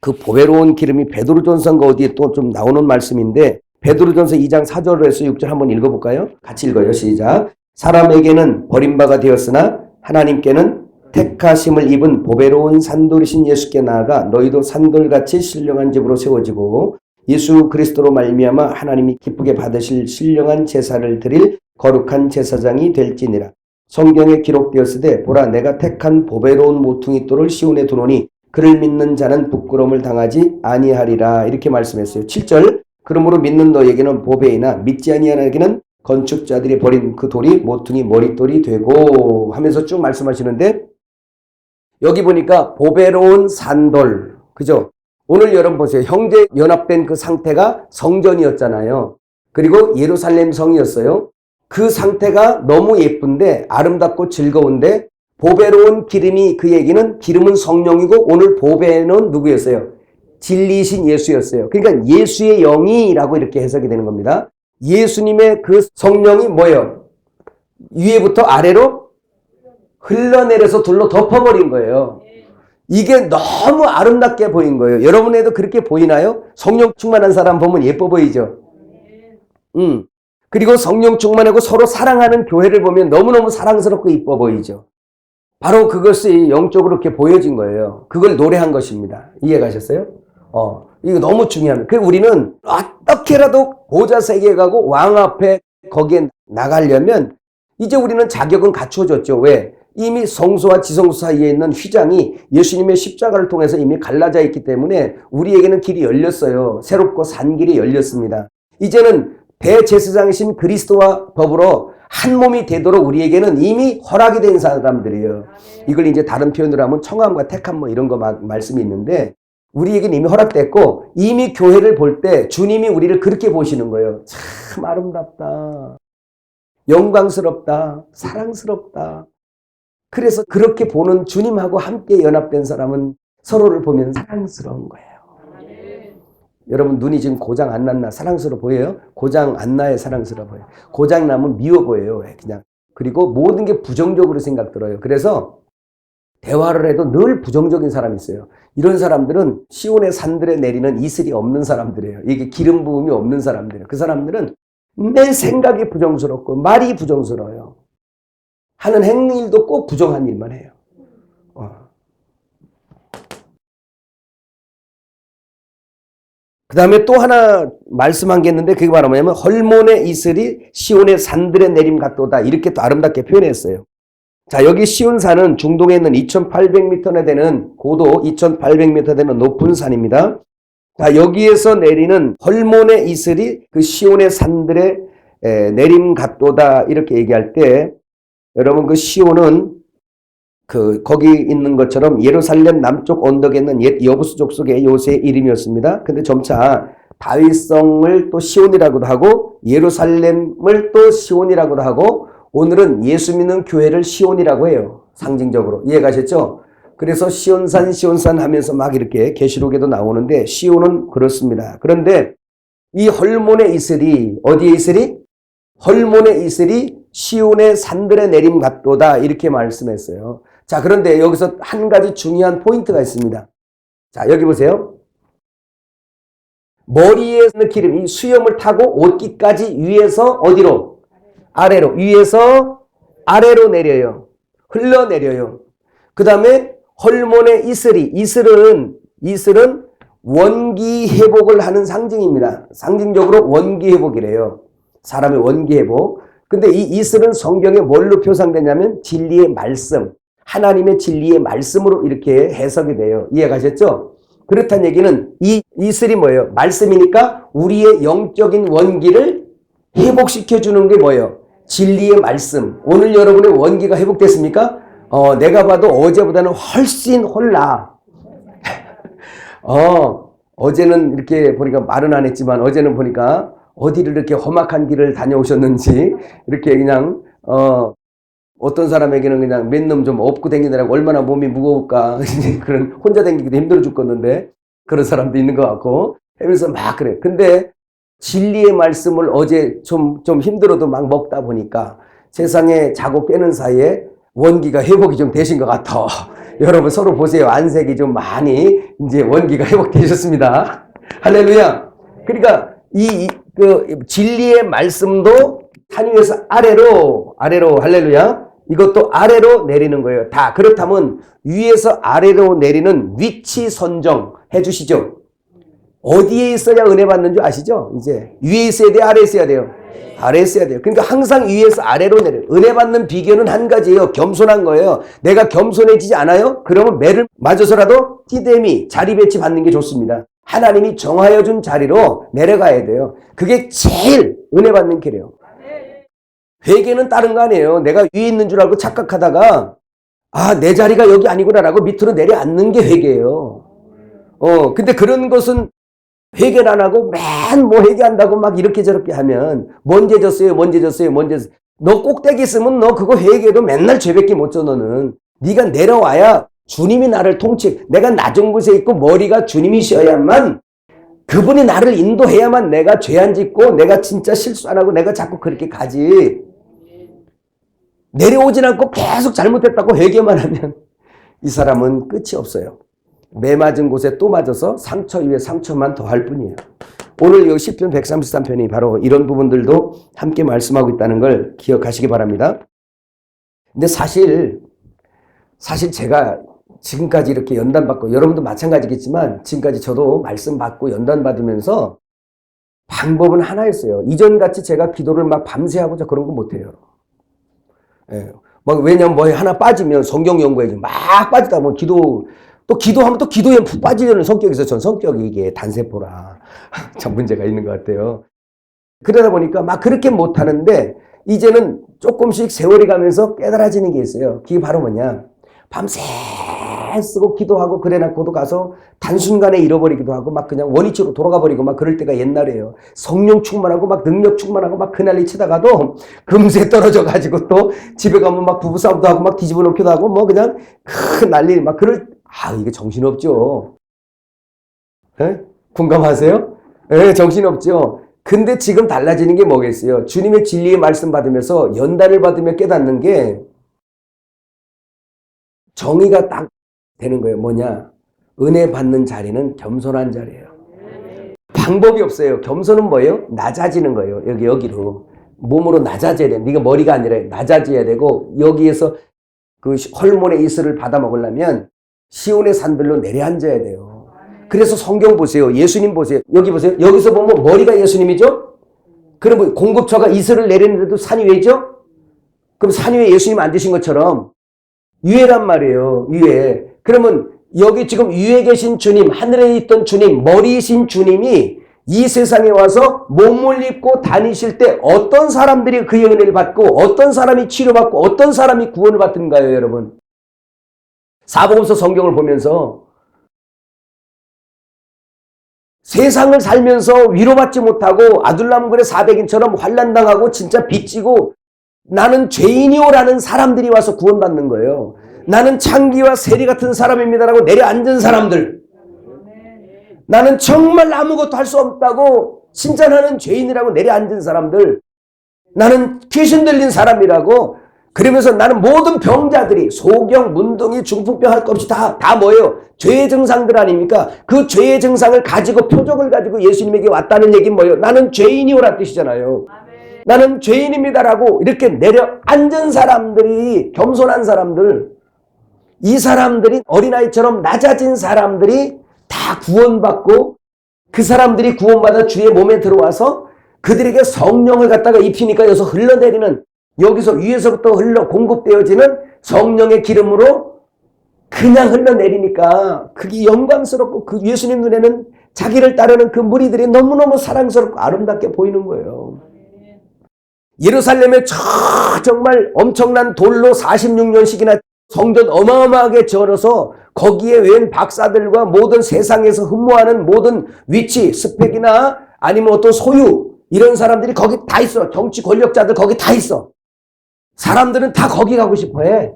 그 보배로운 기름이 베드로전서인가 어디에 또 좀 나오는 말씀인데 베드로전서 2장 4절에서 6절 한번 읽어볼까요? 같이 읽어요. 시작. 사람에게는 버림바가 되었으나 하나님께는 택하심을 입은 보배로운 산돌이신 예수께 나아가 너희도 산돌같이 신령한 집으로 세워지고 예수 그리스도로 말미암아 하나님이 기쁘게 받으실 신령한 제사를 드릴 거룩한 제사장이 될지니라. 성경에 기록되었으되 보라 내가 택한 보배로운 모퉁이 돌을 시온에 두노니 그를 믿는 자는 부끄러움을 당하지 아니하리라. 이렇게 말씀했어요. 7절. 그러므로 믿는 너에게는 보배이나 믿지 아니하는 건축자들이 버린 그 돌이 모퉁이 머릿돌이 되고 하면서 쭉 말씀하시는데 여기 보니까 보배로운 산돌. 그죠? 오늘 여러분 보세요. 형제 연합된 그 상태가 성전이었잖아요. 그리고 예루살렘 성이었어요. 그 상태가 너무 예쁜데 아름답고 즐거운데 보배로운 기름이 그 얘기는 기름은 성령이고 오늘 보배는 누구였어요? 진리이신 예수였어요. 그러니까 예수의 영이라고 이렇게 해석이 되는 겁니다. 예수님의 그 성령이 뭐예요? 위에부터 아래로 흘러내려서 둘로 덮어버린 거예요. 이게 너무 아름답게 보인 거예요. 여러분에도 그렇게 보이나요? 성령 충만한 사람 보면 예뻐 보이죠? 그리고 성령 충만하고 서로 사랑하는 교회를 보면 너무너무 사랑스럽고 이뻐 보이죠? 바로 그것이 영적으로 이렇게 보여진 거예요. 그걸 노래한 것입니다. 이해가셨어요? 이거 너무 중요합니다. 그래서 우리는 어떻게라도 보좌 세계에 가고 왕 앞에 거기에 나가려면 이제 우리는 자격은 갖춰졌죠. 왜? 이미 성소와 지성소 사이에 있는 휘장이 예수님의 십자가를 통해서 이미 갈라져 있기 때문에 우리에게는 길이 열렸어요. 새롭고 산 길이 열렸습니다. 이제는 대제사장이신 그리스도와 더불어 한 몸이 되도록 우리에게는 이미 허락이 된 사람들이에요. 이걸 이제 다른 표현으로 하면 청함과 택함 뭐 이런 거 말씀이 있는데 우리에게는 이미 허락됐고 이미 교회를 볼 때 주님이 우리를 그렇게 보시는 거예요. 참 아름답다. 영광스럽다. 사랑스럽다. 그래서 그렇게 보는 주님하고 함께 연합된 사람은 서로를 보면 사랑스러운 거예요. 여러분 눈이 지금 고장 안 났나 사랑스러워 보여요? 고장 안 나야 사랑스러워 보여요. 고장 나면 미워 보여요. 그냥. 그리고 모든 게 부정적으로 생각 들어요. 그래서 대화를 해도 늘 부정적인 사람이 있어요. 이런 사람들은 시온의 산들에 내리는 이슬이 없는 사람들이에요. 이게 기름 부음이 없는 사람들이에요. 그 사람들은 내 생각이 부정스럽고 말이 부정스러워요. 하는 행일도 꼭 부정한 일만 해요. 그 다음에 또 하나 말씀한 게 있는데 그게 바로 뭐냐면 헐몬의 이슬이 시온의 산들에 내림 같도다. 이렇게 또 아름답게 표현했어요. 자, 여기 시온산은 중동에 있는 2800m나 되는 고도 2800m 되는 높은 산입니다. 자, 여기에서 내리는 헐몬의 이슬이 그 시온의 산들에 내림 같도다. 이렇게 얘기할 때 여러분 그 시온은 거기 있는 것처럼 예루살렘 남쪽 언덕에 있는 옛 여부수 족속의 요새의 이름이었습니다. 근데 점차 다윗성을 또 시온이라고도 하고 예루살렘을 또 시온이라고도 하고 오늘은 예수 믿는 교회를 시온이라고 해요. 상징적으로. 이해가셨죠? 그래서 시온산 하면서 막 이렇게 계시록에도 나오는데 시온은 그렇습니다. 그런데 이 헐몬의 이슬이 어디에 이슬이? 헐몬의 이슬이 시온의 산들에 내림 같도다. 이렇게 말씀했어요. 자, 그런데 여기서 한 가지 중요한 포인트가 있습니다. 자, 여기 보세요. 머리에 있는 기름이 수염을 타고 옷깃까지 위에서 어디로? 아래로. 위에서 아래로 내려요. 흘러내려요. 그 다음에 헐몬의 이슬은 원기 회복을 하는 상징입니다. 상징적으로 원기 회복이래요. 사람의 원기 회복. 근데 이 이슬은 성경에 뭘로 표상되냐면 진리의 말씀. 하나님의 진리의 말씀으로 이렇게 해석이 돼요. 이해가셨죠? 그렇다는 얘기는 이 이슬이 뭐예요? 말씀이니까 우리의 영적인 원기를 회복시켜주는 게 뭐예요? 진리의 말씀. 오늘 여러분의 원기가 회복됐습니까? 내가 봐도 어제보다는 훨씬 홀라. 어제는 이렇게 보니까 말은 안 했지만 어제는 보니까 어디를 이렇게 험악한 길을 다녀오셨는지 이렇게 그냥 어떤 사람에게는 그냥 몇 놈 좀 업고 다니느라고 얼마나 몸이 무거울까. 그런 혼자 다니기도 힘들어 죽겠는데 그런 사람도 있는 것 같고 하면서 막 그래. 근데 진리의 말씀을 어제 좀 힘들어도 막 먹다 보니까 세상에 자고 깨는 사이에 원기가 회복이 좀 되신 것 같아. 여러분 서로 보세요. 안색이 좀 많이 이제 원기가 회복되셨습니다. 할렐루야. 그러니까 그 진리의 말씀도 산 위에서 아래로 할렐루야. 이것도 아래로 내리는 거예요. 다 그렇다면 위에서 아래로 내리는 위치 선정 해주시죠. 어디에 있어야 은혜 받는 줄 아시죠? 이제 위에 있어야 돼요? 아래에 있어야 돼요? 아래에 있어야 돼요. 그러니까 항상 위에서 아래로 내려요. 은혜 받는 비결은 한 가지예요. 겸손한 거예요. 내가 겸손해지지 않아요? 그러면 매를 맞아서라도 띠데미 자리 배치 받는 게 좋습니다. 하나님이 정하여 준 자리로 내려가야 돼요. 그게 제일 은혜 받는 길이에요. 회개는 다른 거 아니에요. 내가 위에 있는 줄 알고 착각하다가 내 자리가 여기 아니구나라고 밑으로 내려앉는 게 회개예요. 근데 그런 것은 회개를 안 하고 맨 뭐 회개한다고 막 이렇게 저렇게 하면 뭔 죄졌어요. 너 꼭대기 있으면 너 그거 회개도 맨날 죄밖에 못 져. 너는 네가 내려와야 주님이 나를 내가 낮은 곳에 있고 머리가 주님이셔야만 그분이 나를 인도해야만 내가 죄 안 짓고 내가 진짜 실수 안 하고 내가 자꾸 그렇게 가지. 내려오진 않고 계속 잘못했다고 회개만 하면 이 사람은 끝이 없어요. 매 맞은 곳에 또 맞아서 상처 위에 상처만 더할 뿐이에요. 오늘 이 시편 133편이 바로 이런 부분들도 함께 말씀하고 있다는 걸 기억하시기 바랍니다. 근데 사실 제가 지금까지 이렇게 연단받고 여러분도 마찬가지겠지만 지금까지 저도 말씀 받고 연단받으면서 방법은 하나였어요. 이전같이 제가 기도를 막 밤새 하고 그런 거 못해요. 왜냐면 뭐 하나 빠지면 성경 연구에 막 빠지다 보면 기도하면 또 기도에 푹 빠지려는 성격이 있어요. 전 성격이 이게 단세포라. 참 문제가 있는 것 같아요. 그러다 보니까 막 그렇게 못하는데 이제는 조금씩 세월이 가면서 깨달아지는 게 있어요. 그게 바로 뭐냐. 밤새 쓰고 기도하고 그래놓고도 가서 단순간에 잃어버리기도 하고 막 그냥 원위치로 돌아가 버리고 막 그럴 때가 옛날이에요. 성령 충만하고 막 능력 충만하고 막 그날리 치다가도 금세 떨어져 가지고 또 집에 가면 막 부부싸움도 하고 막 뒤집어 놓기도 하고 뭐 그냥 큰 난리 막 이게 정신없죠. 공감하세요? 정신없죠. 근데 지금 달라지는 게 뭐겠어요? 주님의 진리의 말씀 받으면서 연단을 받으며 깨닫는 게 정의가 딱 되는 거예요. 뭐냐? 은혜 받는 자리는 겸손한 자리예요. 방법이 없어요. 겸손은 뭐예요? 낮아지는 거예요. 여기로. 몸으로 낮아져야 돼. 네가 머리가 아니라 낮아져야 되고 여기에서 그 헐몬의 이슬을 받아 먹으려면 시온의 산들로 내려앉아야 돼요. 그래서 성경 보세요. 예수님 보세요. 여기 보세요. 여기서 보면 머리가 예수님이죠? 그러면 공급처가 이슬을 내리는데도 산이 왜죠? 그럼 산 위에 예수님 앉으신 것처럼 위에란 말이에요. 위에. 그러면 여기 지금 위에 계신 주님, 하늘에 있던 주님, 머리이신 주님이 이 세상에 와서 몸을 입고 다니실 때 어떤 사람들이 그의 은혜를 받고 어떤 사람이 치료받고 어떤 사람이 구원을 받든가요, 여러분? 사복음서 성경을 보면서 세상을 살면서 위로받지 못하고 아둘람굴의 400인처럼 환난당하고 진짜 빚지고 나는 죄인이오라는 사람들이 와서 구원받는 거예요. 나는 창기와 세리 같은 사람입니다라고 내려앉은 사람들. 나는 정말 아무것도 할 수 없다고 진짜 나는 죄인이라고 내려앉은 사람들. 나는 귀신 들린 사람이라고 그러면서 나는 모든 병자들이 소경, 문둥이, 중풍병 할 것 없이 다 뭐예요? 죄의 증상들 아닙니까? 그 죄의 증상을 가지고 표적을 가지고 예수님에게 왔다는 얘기는 뭐예요? 나는 죄인이오라는 뜻이잖아요. 나는 죄인입니다라고 이렇게 내려앉은 사람들이 겸손한 사람들 이 사람들이 어린아이처럼 낮아진 사람들이 다 구원받고 그 사람들이 구원받아 주의 몸에 들어와서 그들에게 성령을 갖다가 입히니까 여기서 흘러내리는 여기서 위에서부터 공급되어지는 성령의 기름으로 그냥 흘러내리니까 그게 영광스럽고 그 예수님 눈에는 자기를 따르는 그 무리들이 너무너무 사랑스럽고 아름답게 보이는 거예요. 예루살렘에 정말 엄청난 돌로 46년씩이나 성전 어마어마하게 지어서 거기에 웬 박사들과 모든 세상에서 흠모하는 모든 위치, 스펙이나 아니면 어떤 소유 이런 사람들이 거기 다 있어. 정치 권력자들 거기 다 있어. 사람들은 다 거기 가고 싶어 해.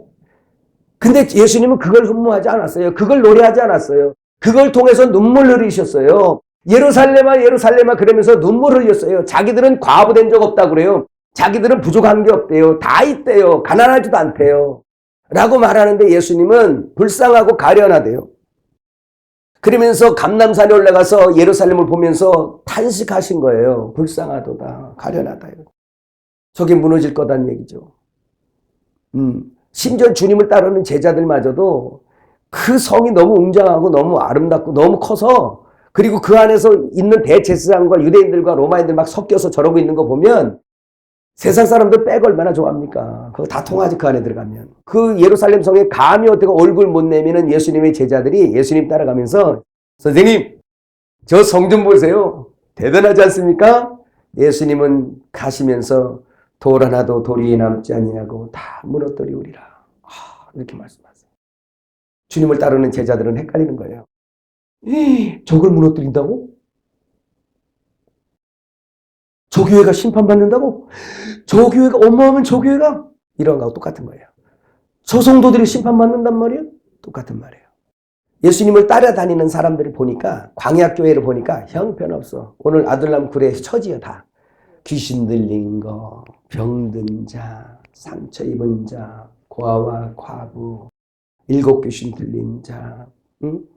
근데 예수님은 그걸 흠모하지 않았어요. 그걸 노래하지 않았어요. 그걸 통해서 눈물 흘리셨어요. 예루살렘아 예루살렘아 그러면서 눈물 흘렸어요. 자기들은 과부된 적 없다고 그래요. 자기들은 부족한 게 없대요. 다 있대요. 가난하지도 않대요. 라고 말하는데 예수님은 불쌍하고 가련하대요. 그러면서 감람산에 올라가서 예루살렘을 보면서 탄식하신 거예요. 불쌍하도다. 가련하다. 저게 무너질 거다는 얘기죠. 심지어 주님을 따르는 제자들마저도 그 성이 너무 웅장하고 너무 아름답고 너무 커서 그리고 그 안에서 있는 대제사장과 유대인들과 로마인들 막 섞여서 저러고 있는 거 보면 세상 사람들 백 얼마나 좋아합니까? 그거 다 통하지 그 안에 들어가면. 그 예루살렘 성에 감히 어떻게 얼굴 못 내미는 예수님의 제자들이 예수님 따라가면서 선생님 저 성 좀 보세요. 대단하지 않습니까? 예수님은 가시면서 돌 하나도 도리에 남지 아니하고 다 무너뜨리우리라. 이렇게 말씀하세요. 주님을 따르는 제자들은 헷갈리는 거예요. 저걸 무너뜨린다고? 저 교회가 심판받는다고? 저 교회가 어마어마한 저 교회가? 이런 거하고 똑같은 거예요. 저 성도들이 심판받는단 말이에요? 똑같은 말이에요. 예수님을 따라다니는 사람들을 보니까 광야교회를 보니까 형편없어. 오늘 아둘람 굴에 처지요 다. 귀신 들린 거, 병든 자, 상처 입은 자, 고아와 과부, 7 귀신 들린 자,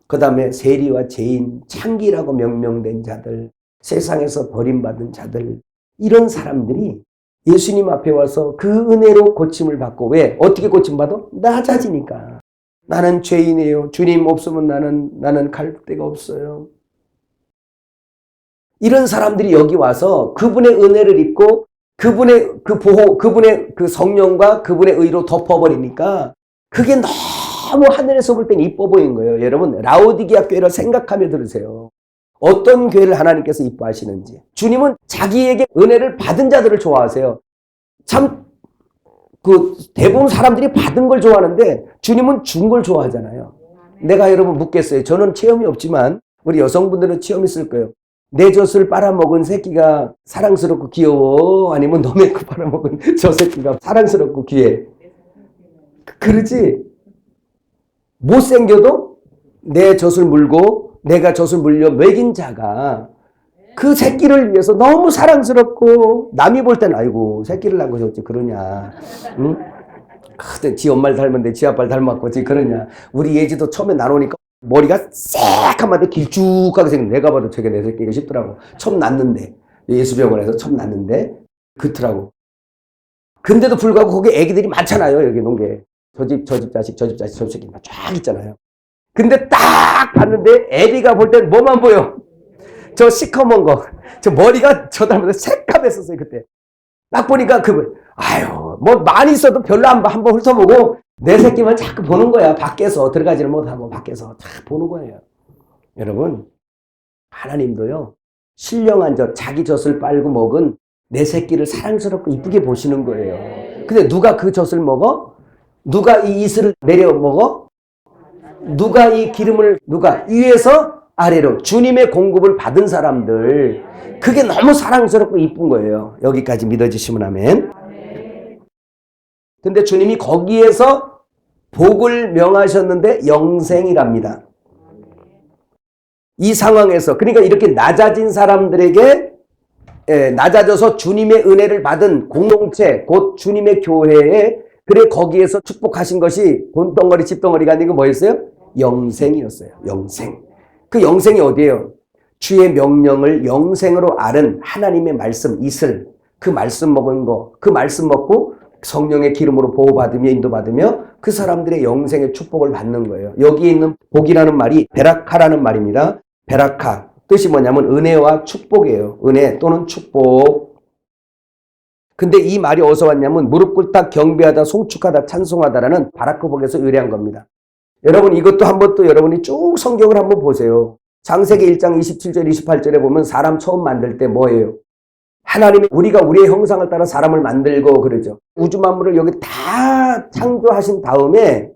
그 다음에 세리와 죄인, 창기라고 명명된 자들, 세상에서 버림받은 자들 이런 사람들이 예수님 앞에 와서 그 은혜로 고침을 받고 왜? 어떻게 고침받아? 낮아지니까. 나는 죄인이에요. 주님 없으면 나는 갈 데가 없어요. 이런 사람들이 여기 와서 그분의 은혜를 입고 그분의 그 보호, 그분의 그 성령과 그분의 의로 덮어버리니까 그게 너무 하늘에서 볼 땐 이뻐 보이는 거예요. 여러분 라오디게아 교회를 생각하며 들으세요. 어떤 교회를 하나님께서 이뻐하시는지. 주님은 자기에게 은혜를 받은 자들을 좋아하세요. 참 대부분 사람들이 받은 걸 좋아하는데 주님은 준 걸 좋아하잖아요. 내가 여러분 묻겠어요. 저는 체험이 없지만 우리 여성분들은 체험 있을 거예요. 내 젖을 빨아먹은 새끼가 사랑스럽고 귀여워? 아니면 너네 거 빨아먹은 저 새끼가 사랑스럽고 귀해? 그러지? 못생겨도 내 젖을 물고 내가 젖을 물려 먹인 자가 그 새끼를 위해서 너무 사랑스럽고 남이 볼 때는 아이고 새끼를 낳은 것이 어찌 그러냐. 응? 지 엄마를 닮았는데 지 아빠를 닮았고 어찌 그러냐. 우리 예지도 처음에 나오니까 머리가 새까맣게 길쭉하게 생긴 내가 봐도 저게 내 새끼가 싶더라고. 처음 낳는데 예수병원에서 처음 낳는데 그렇더라고. 근데도 불구하고 거기 애기들이 많잖아요. 여기 농계 저 집 자식 저 집 자식 저 새끼 막 쫙 있잖아요. 근데 딱 봤는데 애비가 볼 땐 뭐만 보여? 저 시커먼 거. 저 머리가 저 닮아서 새까맸었어요, 그때. 딱 보니까 아유, 뭐 많이 있어도 별로 한번 훑어보고 내 새끼만 자꾸 보는 거야. 밖에서 들어가지를 못하고 밖에서 다 보는 거예요. 여러분, 하나님도요, 신령한 자기 젖을 빨고 먹은 내 새끼를 사랑스럽고 이쁘게 보시는 거예요. 근데 누가 그 젖을 먹어? 누가 이 이슬을 내려 먹어? 누가 이 기름을, 누가 위에서 아래로 주님의 공급을 받은 사람들, 그게 너무 사랑스럽고 이쁜 거예요. 여기까지 믿어지시면 아멘. 근데 주님이 거기에서 복을 명하셨는데 영생이랍니다. 이 상황에서, 그러니까 이렇게 낮아진 사람들에게 낮아져서 주님의 은혜를 받은 공동체, 곧 주님의 교회에, 그래 거기에서 축복하신 것이 돈덩어리 집덩어리가 아니고 뭐였어요? 영생이었어요. 영생. 그 영생이 어디예요? 주의 명령을 영생으로 앓은 하나님의 말씀, 이슬, 그 말씀 먹은 거, 그 말씀 먹고 성령의 기름으로 보호받으며 인도받으며 그 사람들의 영생의 축복을 받는 거예요. 여기에 있는 복이라는 말이 베라카라는 말입니다. 베라카, 뜻이 뭐냐면 은혜와 축복이에요. 은혜 또는 축복. 근데 이 말이 어디서 왔냐면 무릎 꿇다, 경배하다, 송축하다, 찬송하다라는 바라크복에서 의뢰한 겁니다. 여러분, 이것도 한번 또 여러분이 쭉 성경을 한번 보세요. 창세기 1장 27절 28절에 보면 사람 처음 만들 때 뭐예요? 하나님이 우리가 우리의 형상을 따라 사람을 만들고 그러죠. 우주 만물을 여기 다 창조하신 다음에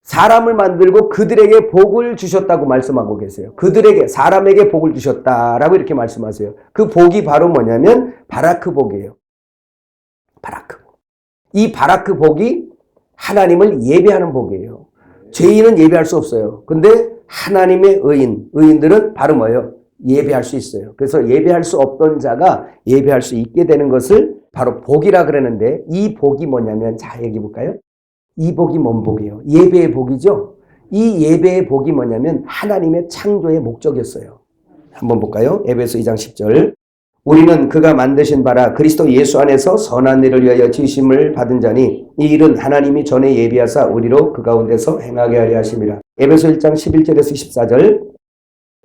사람을 만들고 그들에게 복을 주셨다고 말씀하고 계세요. 그들에게, 사람에게 복을 주셨다라고 이렇게 말씀하세요. 그 복이 바로 뭐냐면 바라크 복이에요. 바라크 복. 이 바라크 복이 하나님을 예배하는 복이에요. 죄인은 예배할 수 없어요. 근데 하나님의 의인들은 바로 뭐예요? 예배할 수 있어요. 그래서 예배할 수 없던 자가 예배할 수 있게 되는 것을 바로 복이라 그러는데, 이 복이 뭐냐면, 자, 얘기해 볼까요? 이 복이 뭔 복이에요? 예배의 복이죠? 이 예배의 복이 뭐냐면 하나님의 창조의 목적이었어요. 한번 볼까요? 에베소 2장 10절. 우리는 그가 만드신 바라 그리스도 예수 안에서 선한 일을 위하여 지으심을 받은 자니 이 일은 하나님이 전에 예비하사 우리로 그 가운데서 행하게 하려 하심이라. 에베소 1장 11절에서 14절.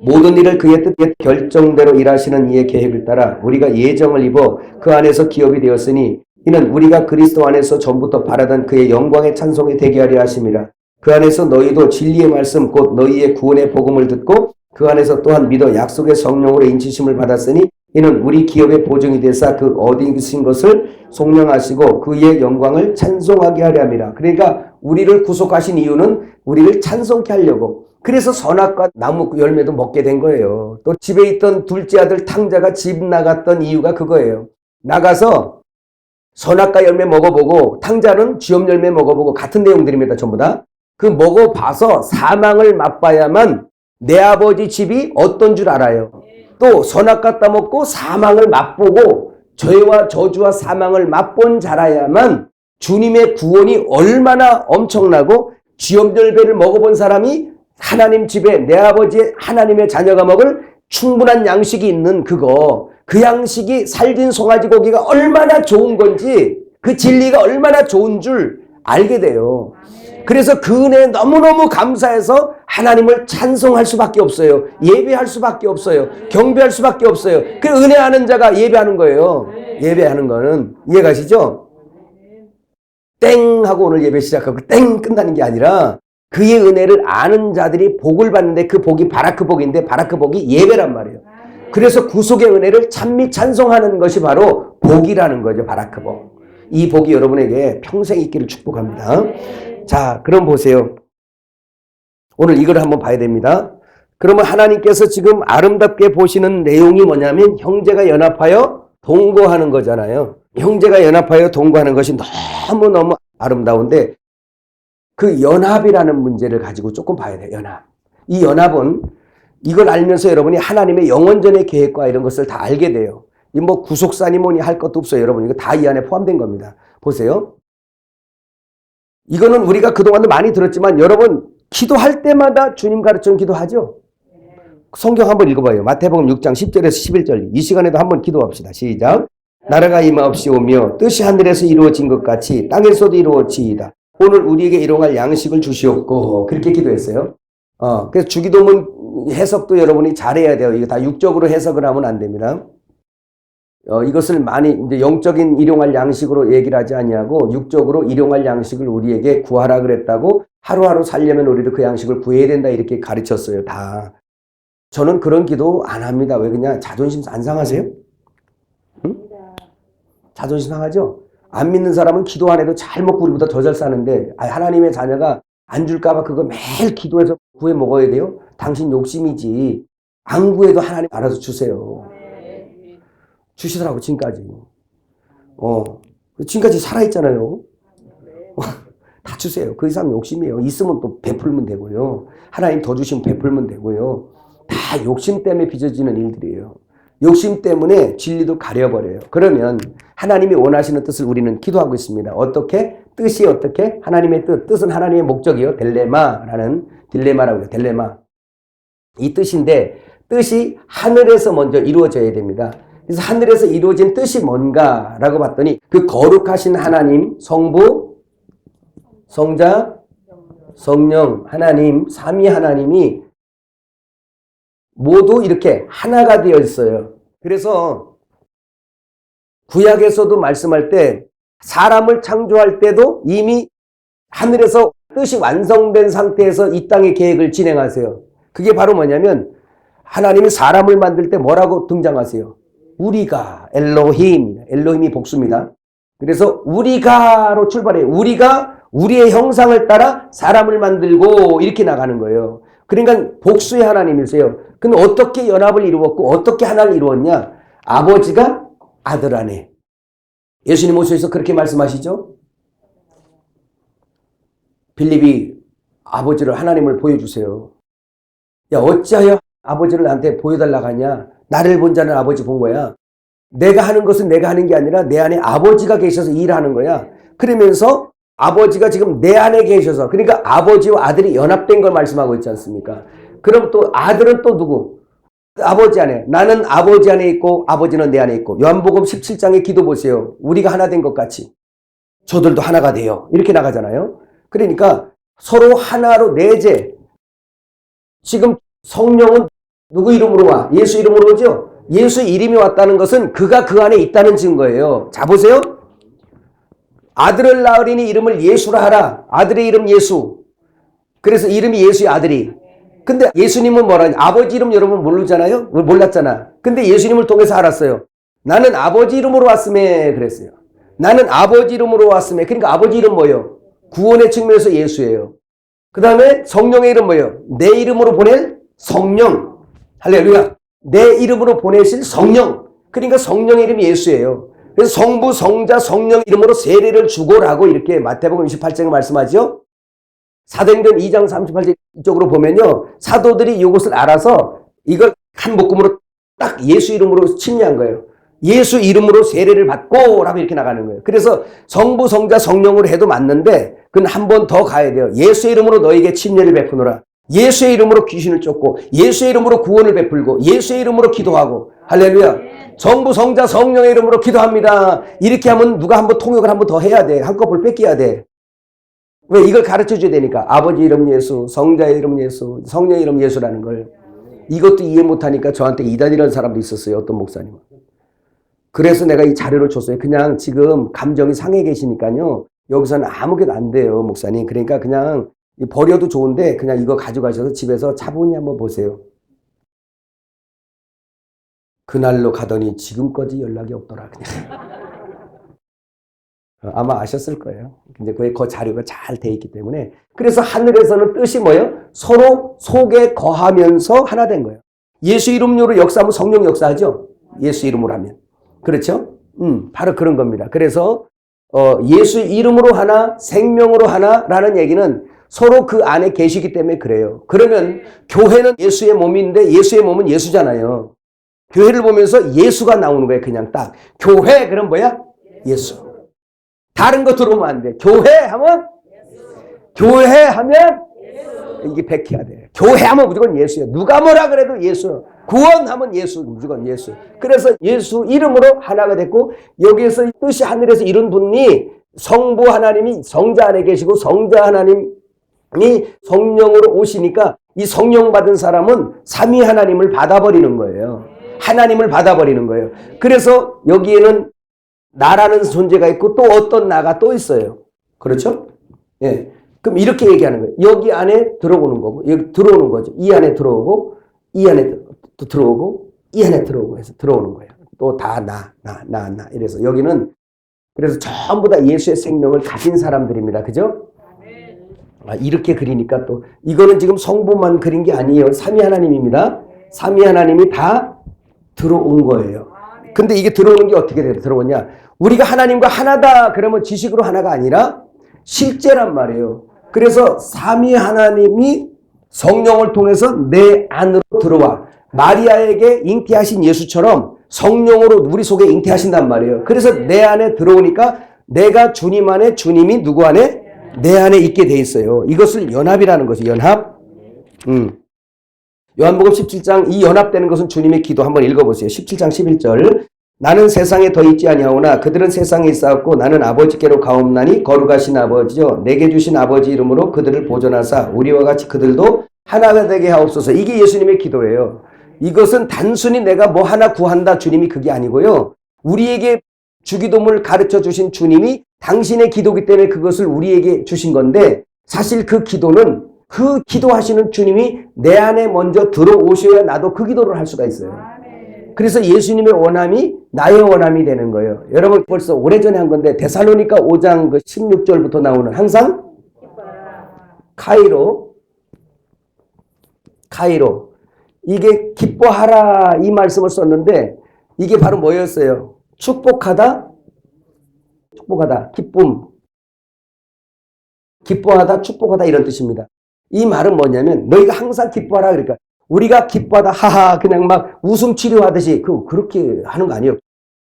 모든 일을 그의 뜻 결정대로 일하시는 이의 계획을 따라 우리가 예정을 입어 그 안에서 기업이 되었으니 이는 우리가 그리스도 안에서 전부터 바라던 그의 영광의 찬송이 되게 하려 하심이라. 그 안에서 너희도 진리의 말씀 곧 너희의 구원의 복음을 듣고 그 안에서 또한 믿어 약속의 성령으로 인치심을 받았으니 이는 우리 기업의 보증이 되사 그 얻으신 것을 속량하시고 그의 영광을 찬송하게 하려 함이라. 그러니까 우리를 구속하신 이유는 우리를 찬송케 하려고. 그래서 선악과 나무 열매도 먹게 된 거예요. 또 집에 있던 둘째 아들 탕자가 집 나갔던 이유가 그거예요. 나가서 선악과 열매 먹어보고 탕자는 쥐염 열매 먹어보고 같은 내용들입니다. 전부 다. 그 먹어봐서 사망을 맛봐야만 내 아버지 집이 어떤 줄 알아요. 또 선악과 따먹고 사망을 맛보고 죄와 저주와 사망을 맛본 자라야만 주님의 구원이 얼마나 엄청나고 쥐염열매를 먹어본 사람이 하나님 집에 내 아버지 하나님의 자녀가 먹을 충분한 양식이 있는 그거, 그 양식이 살진 송아지 고기가 얼마나 좋은 건지, 그 진리가 얼마나 좋은 줄 알게 돼요. 그래서 그 은혜에 너무너무 감사해서 하나님을 찬송할 수밖에 없어요. 예배할 수밖에 없어요. 경배할 수밖에 없어요. 그 은혜하는 자가 예배하는 거예요. 예배하는 거는 이해가시죠? 땡 하고 오늘 예배 시작하고 땡 끝나는 게 아니라 그의 은혜를 아는 자들이 복을 받는데 그 복이 바라크 복인데 바라크 복이 예배란 말이에요. 그래서 구속의 은혜를 찬미 찬송하는 것이 바로 복이라는 거죠. 바라크 복. 이 복이 여러분에게 평생 있기를 축복합니다. 자, 그럼 보세요. 오늘 이걸 한번 봐야 됩니다. 그러면 하나님께서 지금 아름답게 보시는 내용이 뭐냐면 형제가 연합하여 동거하는 거잖아요. 형제가 연합하여 동거하는 것이 너무너무 아름다운데 그 연합이라는 문제를 가지고 조금 봐야 돼요. 연합. 이 연합은 이걸 알면서 여러분이 하나님의 영원전의 계획과 이런 것을 다 알게 돼요. 이 뭐 구속사니 뭐니 할 것도 없어요. 여러분 이거 다 이 안에 포함된 겁니다. 보세요. 이거는 우리가 그동안도 많이 들었지만 여러분 기도할 때마다 주님 가르치는 기도하죠. 성경 한번 읽어봐요. 마태복음 6장 10절에서 11절. 이 시간에도 한번 기도합시다. 시작. 나라가 임하옵시오며 뜻이 하늘에서 이루어진 것 같이 땅에서도 이루어지이다. 오늘 우리에게 일용할 양식을 주시옵고. 그렇게 기도했어요. 그래서 주기도문 해석도 여러분이 잘해야 돼요. 이거 다 육적으로 해석을 하면 안 됩니다. 이것을 많이 이제 영적인 일용할 양식으로 얘기를 하지 아니하고 육적으로 일용할 양식을 우리에게 구하라 그랬다고 하루하루 살려면 우리도 그 양식을 구해야 된다 이렇게 가르쳤어요. 다. 저는 그런 기도 안 합니다. 왜 그냥 자존심 안 상하세요? 응? 자존심 상하죠? 안 믿는 사람은 기도 안 해도 잘 먹고 우리보다 더 잘 사는데 하나님의 자녀가 안 줄까 봐 그거 매일 기도해서 구해 먹어야 돼요? 당신 욕심이지. 안 구해도 하나님 알아서 주세요. 주시더라고 지금까지. 지금까지 살아있잖아요. 다 주세요. 그 이상 욕심이에요. 있으면 또 베풀면 되고요. 하나님 더 주시면 베풀면 되고요. 다 욕심 때문에 빚어지는 일들이에요. 욕심 때문에 진리도 가려버려요. 그러면 하나님이 원하시는 뜻을 우리는 기도하고 있습니다. 어떻게? 뜻이 어떻게? 하나님의 뜻. 뜻은 하나님의 목적이요. 딜레마라는 딜레마라고 해요. 딜레마. 이 뜻인데 뜻이 하늘에서 먼저 이루어져야 됩니다. 그래서 하늘에서 이루어진 뜻이 뭔가라고 봤더니 그 거룩하신 하나님, 성부, 성자, 성령, 하나님, 삼위 하나님이 모두 이렇게 하나가 되어 있어요. 그래서 구약에서도 말씀할 때 사람을 창조할 때도 이미 하늘에서 뜻이 완성된 상태에서 이 땅의 계획을 진행하세요. 그게 바로 뭐냐면 하나님이 사람을 만들 때 뭐라고 등장하세요? 우리가 엘로힘, 엘로힘이 복수입니다. 그래서 우리가로 출발해요. 우리가 우리의 형상을 따라 사람을 만들고 이렇게 나가는 거예요. 그러니까 복수의 하나님이세요. 근데 어떻게 연합을 이루었고 어떻게 하나를 이루었냐? 아버지가 아들 안에. 예수님 오셔서 그렇게 말씀하시죠? 빌립이 아버지를 하나님을 보여주세요. 야 어찌하여 아버지를 나한테 보여달라고 하냐? 나를 본 자는 아버지 본 거야. 내가 하는 것은 내가 하는 게 아니라 내 안에 아버지가 계셔서 일하는 거야. 그러면서 아버지가 지금 내 안에 계셔서 그러니까 아버지와 아들이 연합된 걸 말씀하고 있지 않습니까? 그럼 또 아들은 또 누구? 아버지 안에. 나는 아버지 안에 있고 아버지는 내 안에 있고. 요한복음 17장의 기도 보세요. 우리가 하나 된 것 같이. 저들도 하나가 돼요. 이렇게 나가잖아요. 그러니까 서로 하나로 내재. 지금 성령은 누구 이름으로 와? 예수 이름으로 오죠? 예수 이름이 왔다는 것은 그가 그 안에 있다는 증거예요. 자 보세요. 아들을 낳으리니 이름을 예수라 하라. 아들의 이름 예수. 그래서 이름이 예수의 아들이. 근데 예수님은 뭐라 아버지 이름 여러분 모르잖아요? 몰랐잖아. 근데 예수님을 통해서 알았어요. 나는 아버지 이름으로 왔음에 그랬어요. 나는 아버지 이름으로 왔음에. 그러니까 아버지 이름 뭐예요? 구원의 측면에서 예수예요. 그 다음에 성령의 이름 뭐예요? 내 이름으로 보낼 성령. 할렐루야. 내 이름으로 보내실 성령. 그러니까 성령의 이름이 예수예요. 그래서 성부, 성자, 성령 이름으로 세례를 주고라고 이렇게 마태복음 28장에 말씀하죠. 사도행전 2장 38절 이쪽으로 보면요. 사도들이 이것을 알아서 이걸 한 묶음으로 딱 예수 이름으로 침례한 거예요. 예수 이름으로 세례를 받고 라고 이렇게 나가는 거예요. 그래서 성부, 성자, 성령으로 해도 맞는데 그건 한 번 더 가야 돼요. 예수 이름으로 너에게 침례를 베푸노라. 예수의 이름으로 귀신을 쫓고 예수의 이름으로 구원을 베풀고 예수의 이름으로 기도하고 할렐루야. 성부, 성자, 성령의 이름으로 기도합니다. 이렇게 하면 누가 한번 통역을 한번 더 해야 돼. 한꺼풀 뺏겨야 돼. 왜? 이걸 가르쳐줘야 되니까. 아버지 이름 예수, 성자의 이름 예수, 성령의 이름 예수라는 걸. 이것도 이해 못하니까 저한테 이단이라는 사람도 있었어요. 어떤 목사님은. 그래서 내가 이 자료를 줬어요. 그냥 지금 감정이 상해 계시니까요. 여기서는 아무것도 안 돼요, 목사님. 그러니까 그냥 버려도 좋은데 그냥 이거 가져가셔서 집에서 차분히 한번 보세요. 그날로 가더니 지금까지 연락이 없더라. 그냥. 아마 아셨을 거예요. 근데 그 자료가 잘 돼 있기 때문에. 그래서 하늘에서는 뜻이 뭐예요? 서로 속에 거하면서 하나 된 거예요. 예수 이름으로 역사하면 성령 역사하죠? 예수 이름으로 하면. 그렇죠? 바로 그런 겁니다. 그래서 예수 이름으로 하나, 생명으로 하나라는 얘기는 서로 그 안에 계시기 때문에 그래요. 그러면 교회는 예수의 몸인데 예수의 몸은 예수잖아요. 교회를 보면서 예수가 나오는 거예요. 그냥 딱. 교회 그럼 뭐야? 예수. 다른 거 들어오면 안 돼. 교회 하면 이게 백해야 돼. 교회 하면 무조건 예수예요. 누가 뭐라 그래도 예수. 구원하면 예수. 무조건 예수. 그래서 예수 이름으로 하나가 됐고 여기에서 뜻이 하늘에서 이룬 분이 성부 하나님이 성자 안에 계시고 성자 하나님이 성령으로 오시니까 이 성령 받은 사람은 삼위 하나님을 받아버리는 거예요. 하나님을 받아버리는 거예요. 그래서 여기에는 나라는 존재가 있고 또 어떤 나가 또 있어요. 그렇죠? 예. 그럼 이렇게 얘기하는 거예요. 여기 안에 들어오는 거고, 여기 들어오는 거죠. 이 안에 들어오고, 이 안에 또 들어오고, 이 안에 들어오고 해서 들어오는 거예요. 또 다 나. 이래서 여기는 그래서 전부 다 예수의 생명을 가진 사람들입니다. 그죠? 이렇게 그리니까 또 이거는 지금 성부만 그린 게 아니에요. 삼위 하나님입니다. 삼위 하나님이 다 들어온 거예요. 근데 이게 들어오는 게 어떻게 들어오냐? 우리가 하나님과 하나다 그러면 지식으로 하나가 아니라 실제란 말이에요. 그래서 삼위 하나님이 성령을 통해서 내 안으로 들어와. 마리아에게 잉태하신 예수처럼 성령으로 우리 속에 잉태하신단 말이에요. 그래서 내 안에 들어오니까 내가 주님 안에, 주님이 누구 안에? 내 안에 있게 돼 있어요. 이것을 연합이라는 거죠. 연합. 요한복음 17장 이 연합되는 것은 주님의 기도 한번 읽어보세요. 17장 11절. 나는 세상에 더 있지 아니하오나 그들은 세상에 있사옵고 나는 아버지께로 가옵나니 거룩하신 아버지요 내게 주신 아버지 이름으로 그들을 보존하사 우리와 같이 그들도 하나가 되게 하옵소서. 이게 예수님의 기도예요. 이것은 단순히 내가 뭐 하나 구한다 주님이 그게 아니고요. 우리에게 주기도문을 가르쳐 주신 주님이 당신의 기도기 때문에 그것을 우리에게 주신 건데 사실 그 기도는 그 기도하시는 주님이 내 안에 먼저 들어오셔야 나도 그 기도를 할 수가 있어요. 그래서 예수님의 원함이 나의 원함이 되는 거예요. 여러분 벌써 오래전에 한 건데 데살로니가 5장 그 16절부터 나오는 항상 카이로 이게 기뻐하라 이 말씀을 썼는데 이게 바로 뭐였어요? 축복하다, 기쁨, 기뻐하다, 축복하다 이런 뜻입니다. 이 말은 뭐냐면 너희가 항상 기뻐하라 그러니까 우리가 기뻐하다 하하 그냥 막 웃음 치료하듯이 그렇게 하는 거 아니에요.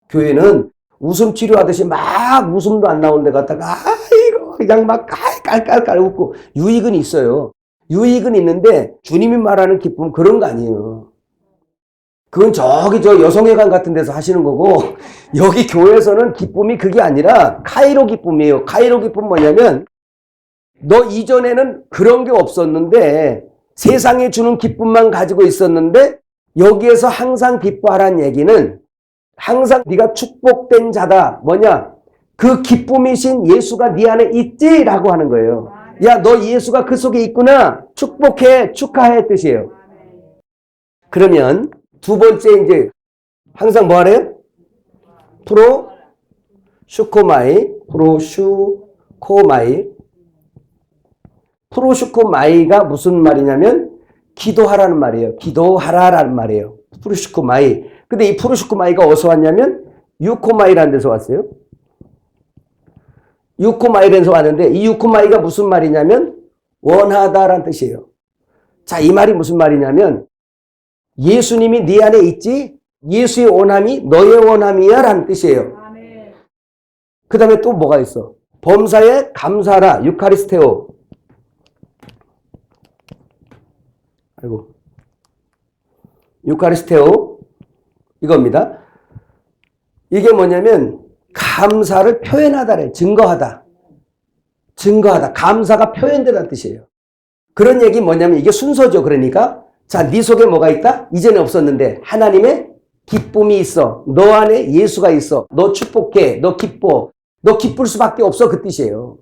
교회는 웃음 치료하듯이 막 웃음도 안 나오는 데 갔다가 아이고 그냥 막 깔깔깔 웃고 유익은 있어요. 유익은 있는데 주님이 말하는 기쁨은 그런 거 아니에요. 그건 저기 저 여성회관 같은 데서 하시는 거고 여기 교회에서는 기쁨이 그게 아니라 카이로 기쁨이에요. 카이로 기쁨 뭐냐면 너 이전에는 그런 게 없었는데 세상에 주는 기쁨만 가지고 있었는데 여기에서 항상 기뻐하라는 얘기는 항상 네가 축복된 자다. 뭐냐? 그 기쁨이신 예수가 네 안에 있지라고 하는 거예요. 야, 너 예수가 그 속에 있구나. 축복해, 축하해 뜻이에요. 그러면 두 번째 이제 항상 뭐 하래요? 프로슈코마이가 무슨 말이냐면 기도하라는 말이에요. 기도하라라는 말이에요. 프로슈코마이. 근데 이 프로슈코마이가 어디서 왔냐면 유코마이라는 데서 왔어요. 유코마이라서 왔는데 이 유코마이가 무슨 말이냐면 원하다라는 뜻이에요. 자, 이 말이 무슨 말이냐면 예수님이 네 안에 있지 예수의 원함이 너의 원함이야 라는 뜻이에요. 그 다음에 또 뭐가 있어? 범사에 감사하라. 유카리스테오. 유카리스테오 이겁니다. 이게 뭐냐면 감사를 표현하다래. 증거하다. 감사가 표현되다는 뜻이에요. 그런 얘기 뭐냐면 이게 순서죠. 그러니까 자, 네 속에 뭐가 있다? 이제는 없었는데 하나님의 기쁨이 있어. 너 안에 예수가 있어. 너 축복해. 너 기뻐. 너 기쁠 수밖에 없어. 그 뜻이에요.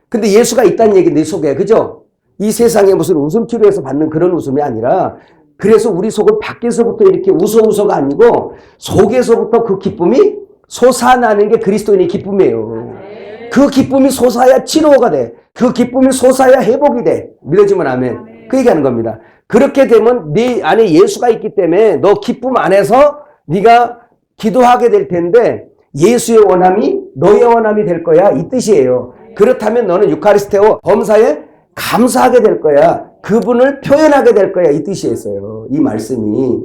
근데 예수가 있다는 얘기 네 속에. 그죠? 이 세상에 무슨 웃음 치료에서 받는 그런 웃음이 아니라 그래서 우리 속을 밖에서부터 이렇게 웃어가 아니고 속에서부터 그 기쁨이 솟아나는 게 그리스도인의 기쁨이에요. 그 기쁨이 솟아야 치료가 돼. 그 기쁨이 솟아야 회복이 돼. 믿어지면 아멘. 그 얘기하는 겁니다. 그렇게 되면 네 안에 예수가 있기 때문에 너 기쁨 안에서 네가 기도하게 될 텐데 예수의 원함이 너의 원함이 될 거야. 이 뜻이에요. 그렇다면 너는 유카리스테오 범사에 감사하게 될 거야. 그분을 표현하게 될 거야. 이 뜻이었어요. 이 말씀이.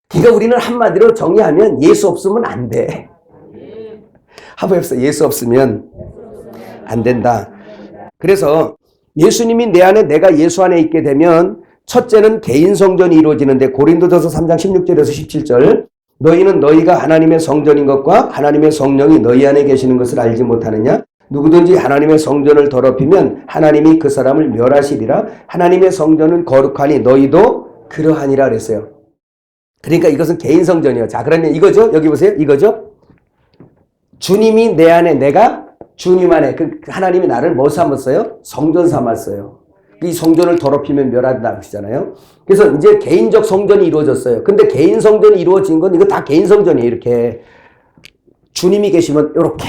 그러니까 우리는 한마디로 정리하면 예수 없으면 안 돼. 한번 해보세요. 예수 없으면 안 된다. 그래서 예수님이 내 안에 내가 예수 안에 있게 되면 첫째는 개인 성전이 이루어지는데 고린도전서 3장 16절에서 17절 너희는 너희가 하나님의 성전인 것과 하나님의 성령이 너희 안에 계시는 것을 알지 못하느냐? 누구든지 하나님의 성전을 더럽히면 하나님이 그 사람을 멸하시리라. 하나님의 성전은 거룩하니 너희도 그러하니라 그랬어요. 그러니까 이것은 개인 성전이에요. 자, 그러면 이거죠? 여기 보세요. 이거죠? 주님이 내 안에, 내가 주님 안에, 그 하나님이 나를 뭐 삼았어요? 성전 삼았어요. 이 성전을 더럽히면 멸한다 그러잖아요. 그래서 이제 개인적 성전이 이루어졌어요. 근데 개인 성전이 이루어진 건 이거 다 개인 성전이에요. 이렇게 주님이 계시면 이렇게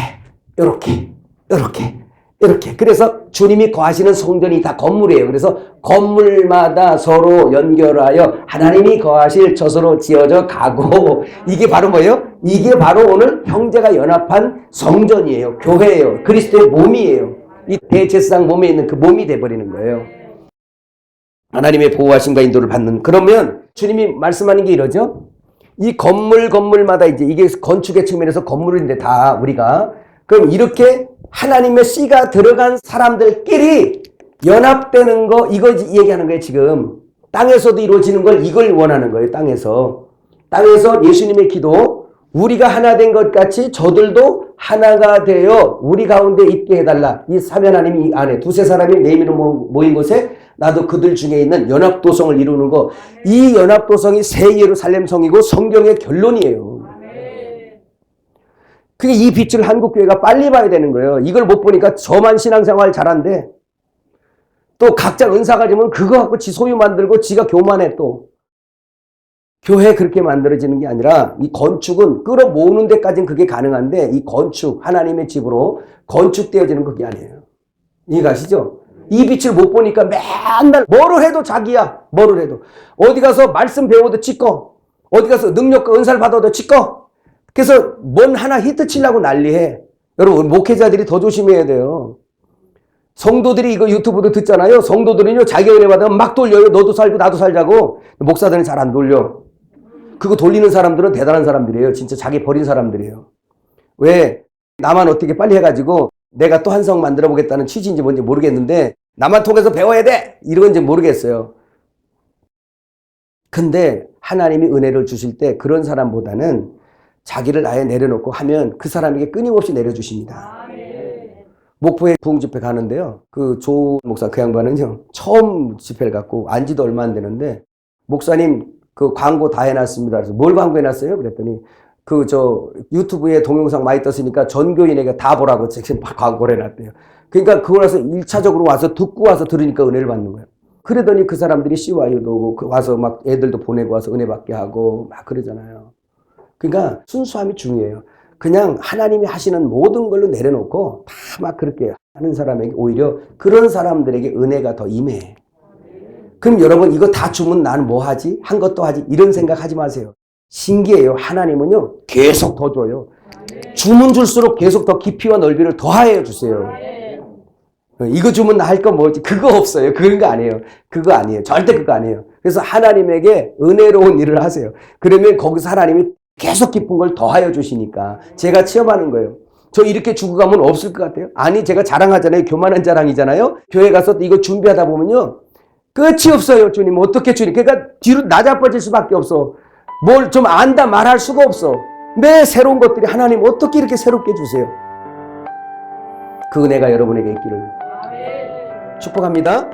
그래서 주님이 거하시는 성전이 다 건물이에요. 그래서 건물마다 서로 연결하여 하나님이 거하실 저서로 지어져 가고, 이게 바로 뭐예요? 이게 바로 오늘 형제가 연합한 성전이에요. 교회예요. 그리스도의 몸이에요. 이 대제사장 몸에 있는 그 몸이 돼버리는 거예요. 하나님의 보호하심과 인도를 받는. 그러면 주님이 말씀하는 게 이러죠. 이 건물마다 이제 이게 건축의 측면에서 건물인데 다 우리가, 그럼 이렇게 하나님의 씨가 들어간 사람들끼리 연합되는 거, 이거 얘기하는 거예요. 지금 땅에서도 이루어지는 걸 이걸 원하는 거예요. 땅에서 예수님의 기도, 우리가 하나 된 것 같이 저들도 하나가 되어 우리 가운데 있게 해달라. 이 삼위 하나님이 이 안에 두세 사람이 내 이름으로 모인 곳에 나도 그들 중에 있는 연합도성을 이루는 거. 이 연합도성이 새 예루살렘 성이고 성경의 결론이에요. 그게 이 빛을 한국교회가 빨리 봐야 되는 거예요. 이걸 못 보니까 저만 신앙생활 잘한대. 또 각자 은사 가지면 그거 갖고 지 소유 만들고 지가 교만해 또. 교회 그렇게 만들어지는 게 아니라 이 건축은 끌어모으는 데까지는 그게 가능한데, 이 건축, 하나님의 집으로 건축되어지는 그게 아니에요. 이해가시죠? 이 빛을 못 보니까 맨날 뭐를 해도 자기야. 뭐를 해도. 어디 가서 말씀 배워도 찍고, 어디 가서 능력과 은사를 받아도 찍고, 그래서 뭔 하나 히트 치려고 난리해. 여러분, 목회자들이 더 조심해야 돼요. 성도들이 이거 유튜브도 듣잖아요. 성도들은요, 자기 은혜 받으면 막 돌려요. 너도 살고 나도 살자고. 목사들은 잘 안 돌려. 그거 돌리는 사람들은 대단한 사람들이에요. 진짜 자기 버린 사람들이에요. 왜? 나만 어떻게 빨리 해가지고 내가 또 한 성 만들어 보겠다는 취지인지 뭔지 모르겠는데, 나만 통해서 배워야 돼! 이런지 모르겠어요. 근데 하나님이 은혜를 주실 때 그런 사람보다는 자기를 아예 내려놓고 하면 그 사람에게 끊임없이 내려주십니다. 목포에 부흥집회 가는데요. 그 조 목사, 그 양반은요, 처음 집회를 갖고 안지도 얼마 안 되는데, 목사님 그 광고 다 해놨습니다. 그래서 뭘 광고해놨어요? 그랬더니 유튜브에 동영상 많이 떴으니까 전교인에게 다 보라고 지금 광고를 해놨대요. 그러니까 그걸 와서 1차적으로 와서 듣고 와서 들으니까 은혜를 받는 거예요. 그러더니 그 사람들이 CY도 오고 와서 막 애들도 보내고 와서 은혜 받게 하고 막 그러잖아요. 그러니까 순수함이 중요해요. 그냥 하나님이 하시는 모든 걸로 내려놓고 다 막 그렇게 하는 사람에게 오히려 그런 사람들에게 은혜가 더 임해. 그럼 여러분, 이거 다 주면 나는 뭐 하지? 한 것도 하지? 이런 생각 하지 마세요. 신기해요. 하나님은요, 계속 더 줘요. 주면 줄수록 계속 더 깊이와 넓이를 더하여 주세요. 이거 주면 나 할 거 뭐지? 그거 없어요. 그런 거 아니에요. 그거 아니에요. 절대 그거 아니에요. 그래서 하나님에게 은혜로운 일을 하세요. 그러면 거기서 하나님이 계속 깊은 걸 더하여 주시니까 제가 체험하는 거예요. 저 이렇게 주고 가면 없을 것 같아요. 아니, 제가 자랑하잖아요. 교만한 자랑이잖아요. 교회 가서 이거 준비하다 보면요, 끝이 없어요. 주님 어떻게 주님. 그러니까 뒤로 나자빠질 수밖에 없어. 뭘 좀 안다 말할 수가 없어. 매 새로운 것들이 하나님 어떻게 이렇게 새롭게 주세요. 그 은혜가 여러분에게 있기를 축복합니다.